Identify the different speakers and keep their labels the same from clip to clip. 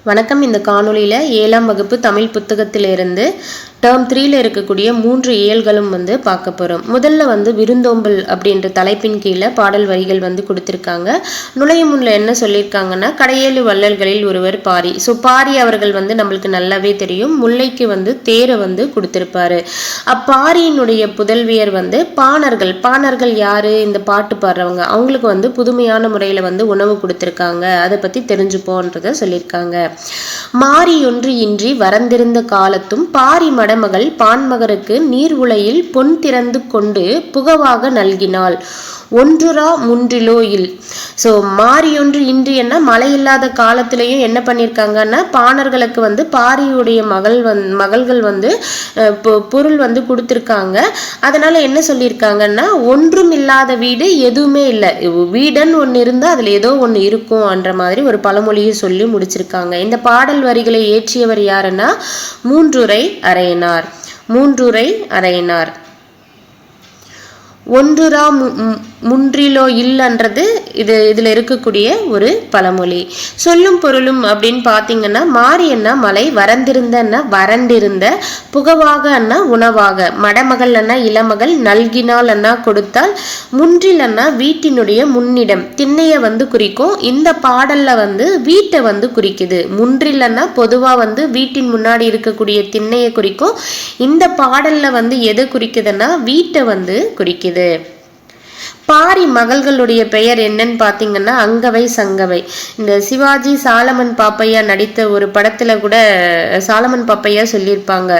Speaker 1: வணக்கம். இந்த காணொளியில் 7ஆம் வகுப்பு தமிழ் புத்தகத்திலிருந்து டேர்ம் 3ல இருக்கக்கூடிய 3 இயல்களும் பார்க்க போகிறோம். முதல்ல விருந்தோம்பல் அப்படின்ற தலைப்பின் கீழே பாடல் வரிகள் கொடுத்துருக்காங்க. நுழையும் முன்ல என்ன சொல்லியிருக்காங்கன்னா, கடையேழு வள்ளல்களில் ஒருவர் பாரி. ஸோ பாரி அவர்கள் நம்மளுக்கு நல்லாவே தெரியும். முல்லைக்கு தேரை கொடுத்துருப்பாரு. அப்பாரியினுடைய புதல்வியர் பாணர்கள். பாணர்கள் யாரு? இந்த பாட்டு பாடுறவங்க. அவங்களுக்கு புதுமையான முறையில் உணவு கொடுத்துருக்காங்க. அதை பற்றி தெரிஞ்சுப்போன்றத சொல்லியிருக்காங்க. மாரியொன்று இன்றி வரந்திருந்த காலத்தும் பாரி மடமகள் பான்மகருக்கு நீர் உலையில் பொன் திறந்து கொண்டு புகவாக நல்கினாள். ஒன்றுரா முன்றிலோ இல். ஸோ மாரியொன்று இன்றி என்ன, மழை இல்லாத காலத்திலையும் என்ன பண்ணியிருக்காங்கன்னா, பாணர்களுக்கு பாரியுடைய மகள்கள் பொருள் கொடுத்துருக்காங்க. அதனால என்ன சொல்லியிருக்காங்கன்னா, ஒன்றும் இல்லாத வீடு எதுவுமே இல்லை, வீடுன்னு ஒன்று இருந்தால் அதில் ஏதோ ஒன்று இருக்கும் என்ற மாதிரி ஒரு பழமொழியை சொல்லி முடிச்சிருக்காங்க. இந்த பாடல் வரிகளை ஏற்றியவர் யாருன்னா, மூன்றுரை அரையனார். மூன்றுரை அரையனார். ஒன்றுரா முன்றிலோ இல்லன்றது இதில் இருக்கக்கூடிய ஒரு பழமொழி. சொல்லும் பொருளும் அப்படின்னு பார்த்தீங்கன்னா, மாரியன்னா மலை, வரந்திருந்தன்னா வறண்டிருந்த, புகவாக அண்ணா உணவாக, மடமகள் அண்ணா இளமகள், நல்கினால் அண்ணா கொடுத்தால், முன்றிலன்னா வீட்டினுடைய முன்னிடம், திண்ணைய குறிக்கும். இந்த பாடல்ல வீட்டை குறிக்குது. முன்றிலன்னா பொதுவாக வீட்டின் முன்னாடி இருக்கக்கூடிய திண்ணையை குறிக்கும். இந்த பாடல்ல எதை குறிக்குதுன்னா வீட்டை குறிக்குது. பாரி மகள்களுடைய பெயர் என்னன்னு பார்த்தீங்கன்னா, அங்கவை சங்கவை. இந்த சிவாஜி சாலமன் பாப்பையா நடித்த ஒரு படத்துல கூட சாலமன் பாப்பையா சொல்லியிருப்பாங்க,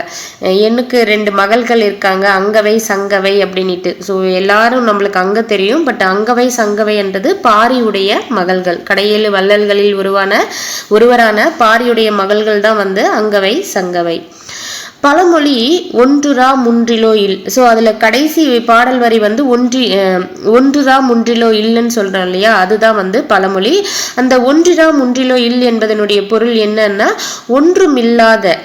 Speaker 1: எனக்கு 2 மகள்கள் இருக்காங்க, அங்கவை சங்கவை அப்படின்ட்டு. ஸோ எல்லாரும் நம்மளுக்கு அங்க தெரியும். பட் அங்கவை சங்கவை என்றது பாரியுடைய மகள்கள். கடையேழு வள்ளல்களில் ஒருவரான பாரியுடைய மகள்கள் தான் அங்கவை சங்கவை. பழமொழி ஒன்றுரா முன்றிலோ இல். ஸோ அதில் கடைசி பாடல் வரி ஒன்றுரா முன்றிலோ இல்லைன்னு சொல்கிறோம் இல்லையா, அதுதான் பழமொழி. அந்த ஒன்றிரா முன்றிலோ இல் என்பதனுடைய பொருள் என்னன்னா, ஒன்றும் இல்லாத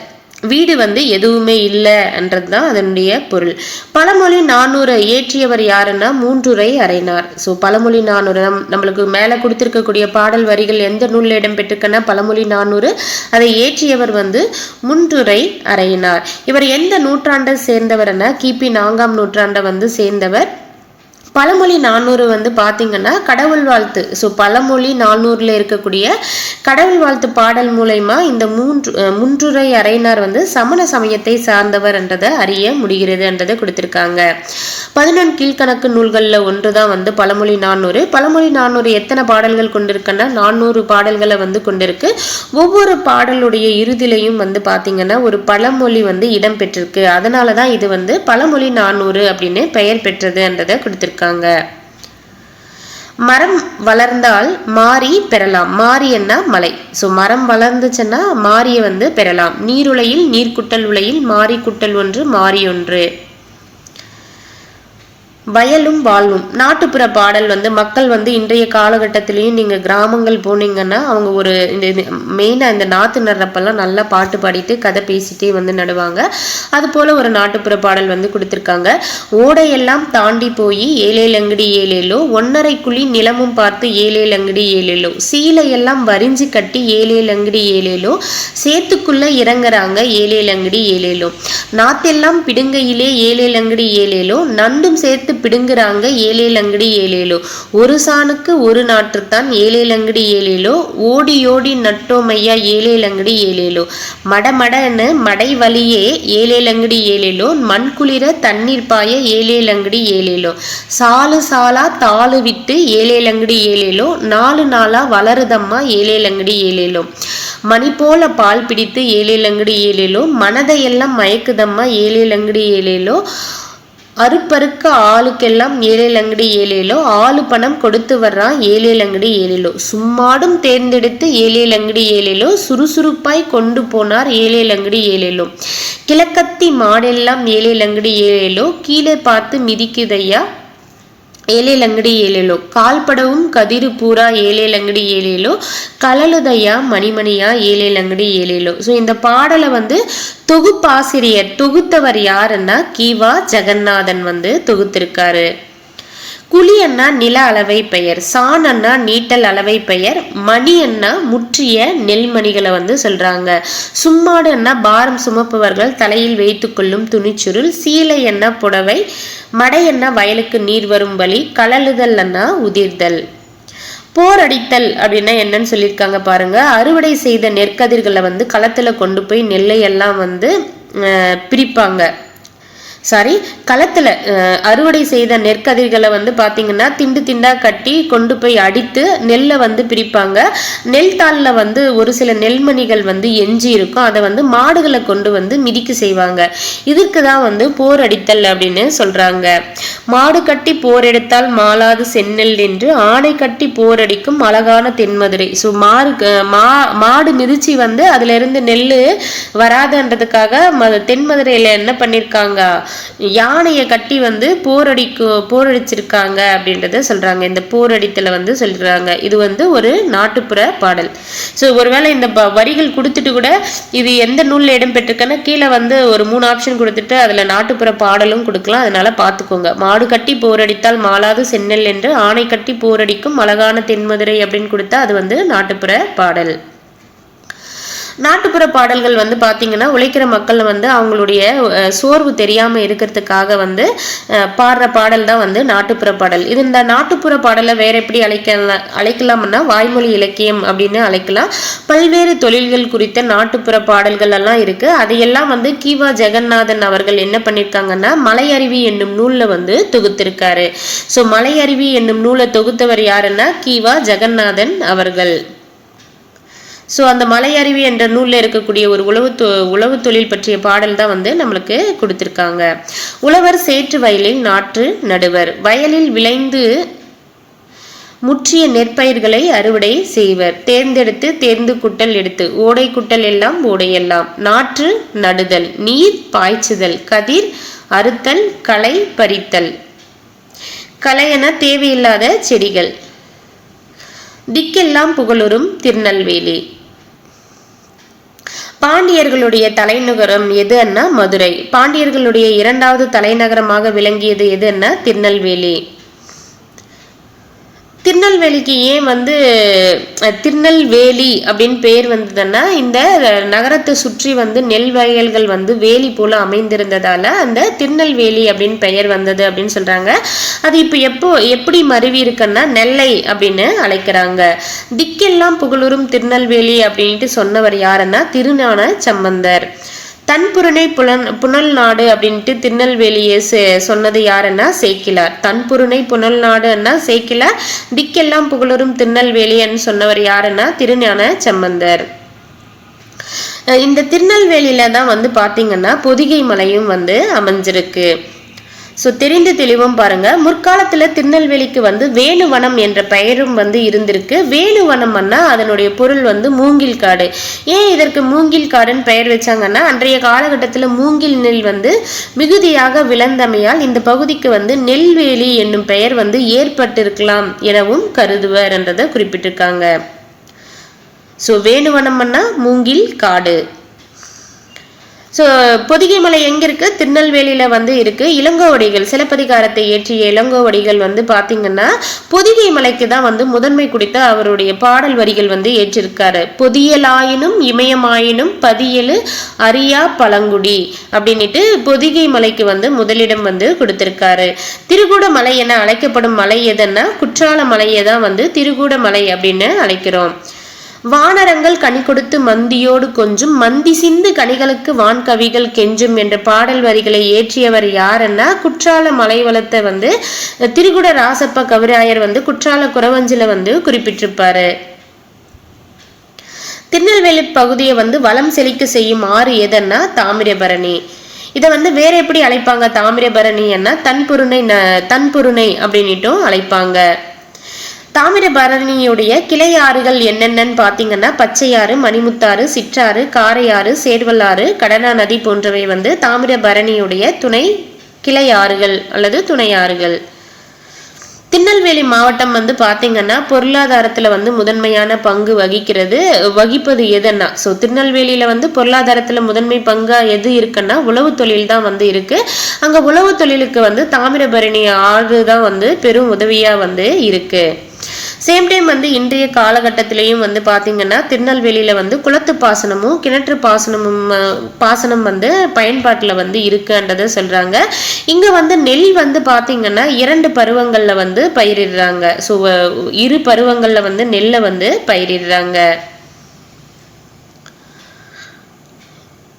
Speaker 1: வீடு எதுவுமே இல்லைன்றது தான் அதனுடைய பொருள். பழமொழி 400 ஏற்றியவர் யாருன்னா, மூன்றுரை அரைனார். ஸோ பழமொழி 400 நம்மளுக்கு மேலே கொடுத்திருக்கக்கூடிய பாடல் வரிகள் எந்த நூலில் இடம்பெற்றிருக்குன்னா பழமொழி 400. அதை ஏற்றியவர் மூன்றுரை அரையினார். இவர் எந்த நூற்றாண்டை சேர்ந்தவர்னா, கிபி 4ஆம் நூற்றாண்டை சேர்ந்தவர். பழமொழி 400 பார்த்தீங்கன்னா கடவுள் வாழ்த்து. ஸோ பழமொழி 400ல இருக்கக்கூடிய கடவுள் வாழ்த்து பாடல் மூலயமா இந்த முன்றுரை அரையினார் சமண சமயத்தை சார்ந்தவர் என்றதை அறிய முடிகிறது என்றதை கொடுத்திருக்காங்க. 11 கீழ்கணக்கு நூல்களில் ஒன்று தான் பழமொழி 400. பழமொழி 400 எத்தனை பாடல்கள் கொண்டிருக்குன்னா 400 பாடல்களை கொண்டிருக்கு. ஒவ்வொரு பாடலுடைய இறுதியிலையும் பார்த்தீங்கன்னா ஒரு பழமொழி இடம்பெற்றிருக்கு. அதனால தான் இது பழமொழி 400 அப்படின்னு பெயர் பெற்றது என்றதை கொடுத்திருக்காங்க. மரம் வளர்ந்தால் மாரி பெறலாம். மாரி என்ன மலை. ஸோ மரம் வளர்ந்துச்சுன்னா மாரியை பெறலாம். நீருலையில் நீர்க்குட்டல் உலையில் மாரி குட்டல் ஒன்று மாரி ஒன்று. வயலும் வாழ்வும். நாட்டுப்புற பாடல் மக்கள் இன்றைய காலகட்டத்திலையும் நீங்கள் கிராமங்கள் போனீங்கன்னா அவங்க ஒரு மெயினாக இந்த நாற்று நடுறப்பெல்லாம் நல்லா பாட்டு பாடிட்டு கதை பேசிட்டே நடுவாங்க. அது போல் ஒரு நாட்டுப்புற பாடல் கொடுத்துருக்காங்க. ஓடையெல்லாம் தாண்டி போய் ஏழேலங்கடி ஏழேலோ, 1.5 குழி நிலமும் பார்த்து ஏழேலங்கடி ஏழேலோ, சீலையெல்லாம் வரிஞ்சு கட்டி ஏழேலங்கடி ஏழேலோ, சேத்துக்குள்ள இறங்குறாங்க ஏழேலங்கடி ஏழேலோ, நாத்தெல்லாம் பிடுங்கையிலே ஏழேலங்கடி ஏழேலோ, நண்டும் சேர்த்து பிடுங்குறாங்க ஏழேலங்கடி ஏழேலோ, ஒரு சாணுக்கு ஒரு நாற்றுத்தான் ஏழேலங்கடி ஏழேலோ, ஓடி ஓடி நட்டோமையா ஏழேலங்கடி ஏழேலோ, மடமடன்னு மடை வழியே ஏழேலங்கடி ஏழேலோ, மண் குளிர தண்ணீர் பாய ஏழேலங்கடி ஏழேலோ, சாலு சாலா தாளு விட்டு ஏழேலங்கடி ஏழேலோ, 4 நாளா வளருதம்மா ஏழேலங்கடி ஏழேலோ, மணி போல பால் பிடித்து ஏழேலங்கடி ஏழேலோ, மனதையெல்லாம் மயக்குதம்மா ஏழேலங்கடி ஏழேலோ, அறுப்பறுக்க ஆளுக்கெல்லாம் ஏழேலங்கடி ஏழேலோ, ஆளு பணம் கொடுத்து வர்றான் ஏழேலங்கடி ஏழேலோ, சும்மாடும் தேர்ந்தெடுத்து ஏழேலங்கடி ஏழேலோ, சுறுசுறுப்பாய் கொண்டு போனார் ஏழேலங்கடி ஏழேலோ, கிழக்கத்தி மாடெல்லாம் ஏழேலங்கடி ஏழேலோ, கீழே பார்த்து மிதிக்குதையா ஏழேலங்கடி ஏழேலோ, கால்படவும் கதிரு பூரா ஏழேலங்கடி ஏழேலோ, கலலுதையா மணிமணியா ஏழேலங்கடி ஏழேலோ. ஸோ இந்த பாடலை தொகுப்பாசிரியர் தொகுத்தவர் யாருன்னா கிவா ஜெகநாதன் தொகுத்திருக்காரு. குழி அண்ணா நில அளவை பெயர், சான் அண்ணா நீட்டல் அளவை பெயர், மணி அண்ணா முற்றிய நெல்மணிகளை வந்து சொல்றாங்க. சும்மாடு அண்ணா பாரம் சுமப்பவர்கள் தலையில் வைத்துக் கொள்ளும் துணிச்சுருள், சீலை அண்ணா புடவை, மடை அண்ணா வயலுக்கு நீர் வரும் வழி, கலலுதல் அண்ணா உதிர்தல். போர் அடித்தல் அப்படின்னா என்னன்னு சொல்லியிருக்காங்க பாருங்க. அறுவடை செய்த நெற்கதிர்களை வந்து களத்துல கொண்டு போய் நெல்லை எல்லாம் வந்து பிரிப்பாங்க. களத்துல அறுவடை செய்த நெற்கதிர்களை வந்து பாத்தீங்கன்னா திண்டு திண்டா கட்டி கொண்டு போய் அடித்து நெல்லை வந்து பிரிப்பாங்க. நெல் தாளில் வந்து ஒரு சில நெல்மணிகள் வந்து எஞ்சி இருக்கும், அதை வந்து மாடுகளை கொண்டு வந்து மிதிக்கு செய்வாங்க. இதுக்கு தான் வந்து போர் அடித்தல் அப்படின்னு சொல்றாங்க. மாடு கட்டி போர் எடுத்தால் மாளாது செந்நெல் என்று ஆணை கட்டி போர் அடிக்கும் அழகான தென்மதுரை. ஸோ மாடு மிதிச்சு வந்து அதுல இருந்து நெல் வராதுன்றதுக்காக தென்மதுரையில என்ன பண்ணிருக்காங்க, யானையை கட்டி வந்து போரடிச்சிருக்காங்க அப்படின்றத சொல்றாங்க. இந்த போரடித்தல வந்து சொல்றாங்க. இது வந்து ஒரு நாட்டுப்புற பாடல். ஸோ ஒருவேளை இந்த வரிகள் கொடுத்துட்டு கூட இது எந்த நூல்ல இடம்பெற்றிருக்குன்னா கீழே வந்து ஒரு 3 ஆப்ஷன் கொடுத்துட்டு அதுல நாட்டுப்புற பாடலும் கொடுக்கலாம். அதனால பாத்துக்கோங்க. மாடு கட்டி போரடித்தால் மாளாது செந்நெல் என்று ஆணை கட்டி போரடிக்கும் அழகான தென்மதுரை அப்படின்னு கொடுத்தா அது வந்து நாட்டுப்புற பாடல். நாட்டுப்புற பாடல்கள் வந்து பாத்தீங்கன்னா உழைக்கிற மக்கள் வந்து அவங்களுடைய சோர்வு தெரியாம இருக்கிறதுக்காக வந்து பாடுற பாடல் தான் வந்து நாட்டுப்புற பாடல். இது இந்த நாட்டுப்புற பாடலை வேற எப்படி அழைக்கலாம்னா வாய்மொழி இலக்கியம் அப்படின்னு அழைக்கலாம். பல்வேறு தொழில்கள் குறித்த நாட்டுப்புற பாடல்கள் எல்லாம் இருக்கு. அதையெல்லாம் வந்து கீவா ஜெகநாதன் அவர்கள் என்ன பண்ணிருக்காங்கன்னா மலையருவி என்னும் நூல்ல வந்து தொகுத்திருக்காரு. ஸோ மலையருவி என்னும் நூலை தொகுத்தவர் யாருன்னா கீவா ஜெகநாதன் அவர்கள். ஸோ அந்த மலையருவி என்ற நூலில் இருக்கக்கூடிய ஒரு உழவு தொழில் பற்றிய பாடல் தான் வந்து நம்மளுக்கு கொடுத்துருக்காங்க. உழவர் சேற்று வயலில் நாற்று நடுவர், வயலில் விளைந்து முற்றிய நெற்பயிர்களை அறுவடை செய்வர், தேர்ந்து குட்டல் எடுத்து, ஓடை குட்டல் எல்லாம் ஓடையெல்லாம், நாற்று நடுதல், நீர் பாய்ச்சுதல், கதிர் அறுத்தல், களை பறித்தல். களை என தேவையில்லாத செடிகள். திக்கெல்லாம் புகழுறும் திருநெல்வேலி. பாண்டியர்களுடைய தலைநகரம் எதுன்னா மதுரை. பாண்டியர்களுடைய 2வது தலைநகரமாக விளங்கியது எதுன்னா திருநெல்வேலி. திருநெல்வேலிக்கு ஏன் வந்து திருநெல்வேலி அப்படின்னு பேர் வந்ததுன்னா இந்த நகரத்தை சுற்றி வந்து நெல் வயல்கள் வந்து வேலி போல அமைந்திருந்ததால அந்த திருநெல்வேலி அப்படின்னு பெயர் வந்தது அப்படின்னு சொல்றாங்க. அது இப்போ எப்படி மருவி இருக்குன்னா நெல்லை அப்படின்னு அழைக்கிறாங்க. திக்கெல்லாம் புகழுறும் திருநெல்வேலி அப்படின்ட்டு சொன்னவர் யாருன்னா திருஞான சம்பந்தர். தன்புருணை புனல் நாடு அப்படின்ட்டு திருநெல்வேலியை சொன்னது யாருன்னா சேக்கிலார். தன்புருணை புனல் நாடுன்னா சேக்கிலார். திக்கெல்லாம் புகழுறும் திருநெல்வேலின்னு சொன்னவர் யாருன்னா திருஞான சம்பந்தர். இந்த திருநெல்வேலியில தான் வந்து பாத்தீங்கன்னா பொதிகை மலையும் வந்து அமைஞ்சிருக்கு. ஸோ தெரிந்து தெளிவும் பாருங்க. முற்காலத்துல திருநெல்வேலிக்கு வந்து வேணுவனம் என்ற பெயரும் வந்து இருந்திருக்கு. வேணுவனம்னா அதனுடைய பொருள் வந்து மூங்கில் காடு. ஏன் இதற்கு மூங்கில் காடுன்னு பெயர் வச்சாங்கன்னா அன்றைய காலகட்டத்தில் மூங்கில் நெல் வந்து மிகுதியாக விளைந்தமையால் இந்த பகுதிக்கு வந்து நெல்வேலி என்னும் பெயர் வந்து ஏற்பட்டிருக்கலாம் எனவும் கருதுவர் என்றதை குறிப்பிட்டிருக்காங்க. ஸோ வேணுவனம்னா மூங்கில் காடு. ஸோ பொதிகை மலை எங்க இருக்கு? திருநெல்வேலியில வந்து இருக்கு. இளங்கோவடிகள் சிலப்பதிகாரத்தை இயற்றிய இளங்கோவடிகள் வந்து பாத்தீங்கன்னா பொதிகை மலைக்கு தான் வந்து முதன்மை கொடுத்த அவருடைய பாடல் வரிகள் வந்து ஏற்றிருக்காரு. பொதியலாயினும் இமயமாயினும் பதியலு அரியா பழங்குடி அப்படின்ட்டு பொதிகை மலைக்கு வந்து முதலிடம் வந்து கொடுத்திருக்காரு. திருகூட மலை என அழைக்கப்படும் மலை எதுன்னா குற்றால மலையை தான் வந்து திருகூட மலை அப்படின்னு அழைக்கிறோம். வானரங்கள் கனி கொடுத்து மந்தியோடு கொஞ்சும், மந்தி சிந்து கனிகளுக்கு வான்கவிகள் கெஞ்சும் என்ற பாடல் வரிகளை ஏற்றியவர் யாருன்னா குற்றால மலை வளத்தை வந்து திருகுட ராசப்ப கவிராயர் வந்து குற்றால குறவஞ்சில வந்து குறிப்பிட்டிருப்பாரு. திருநெல்வேலி பகுதியை வந்து வளம் செழிக்க செய்யும் ஆறு எதுன்னா தாமிரபரணி. இதை வந்து வேற எப்படி அழைப்பாங்க? தாமிரபரணின்னா தன்புருணை அப்படின்னுட்டும் அழைப்பாங்க. தாமிரபரணியுடைய கிளை ஆறுகள் என்னென்னு பார்த்தீங்கன்னா பச்சையாறு, மணிமுத்தாறு, சிற்றாறு, காரையாறு, சேர்வலாறு, கடனா நதி போன்றவை வந்து தாமிரபரணியுடைய துணை கிளை ஆறுகள் அல்லது துணை ஆறுகள். திருநெல்வேலி மாவட்டம் வந்து பாத்தீங்கன்னா பொருளாதாரத்துல வந்து முதன்மையான பங்கு வகிப்பது எதுன்னா, ஸோ திருநெல்வேலியில வந்து பொருளாதாரத்துல முதன்மை பங்கா எது இருக்குன்னா உழவு தொழில் தான் வந்து இருக்கு. அங்க உழவு தொழிலுக்கு வந்து தாமிரபரணி ஆறு தான் வந்து பெரும் உதவியா வந்து இருக்கு. சேம் டைம் வந்து இன்றைய காலகட்டத்திலையும் வந்து பாத்தீங்கன்னா திருநெல்வேலியில வந்து குளத்து பாசனமும் கிணற்று பாசனம் வந்து பயன்பாட்டுல வந்து இருக்குன்றத சொல்றாங்க. இங்க வந்து நெல் வந்து பாத்தீங்கன்னா 2 பருவங்கள்ல வந்து பயிரிடுறாங்க. ஸோ 2 பருவங்கள்ல வந்து நெல்லை வந்து பயிரிடுறாங்க.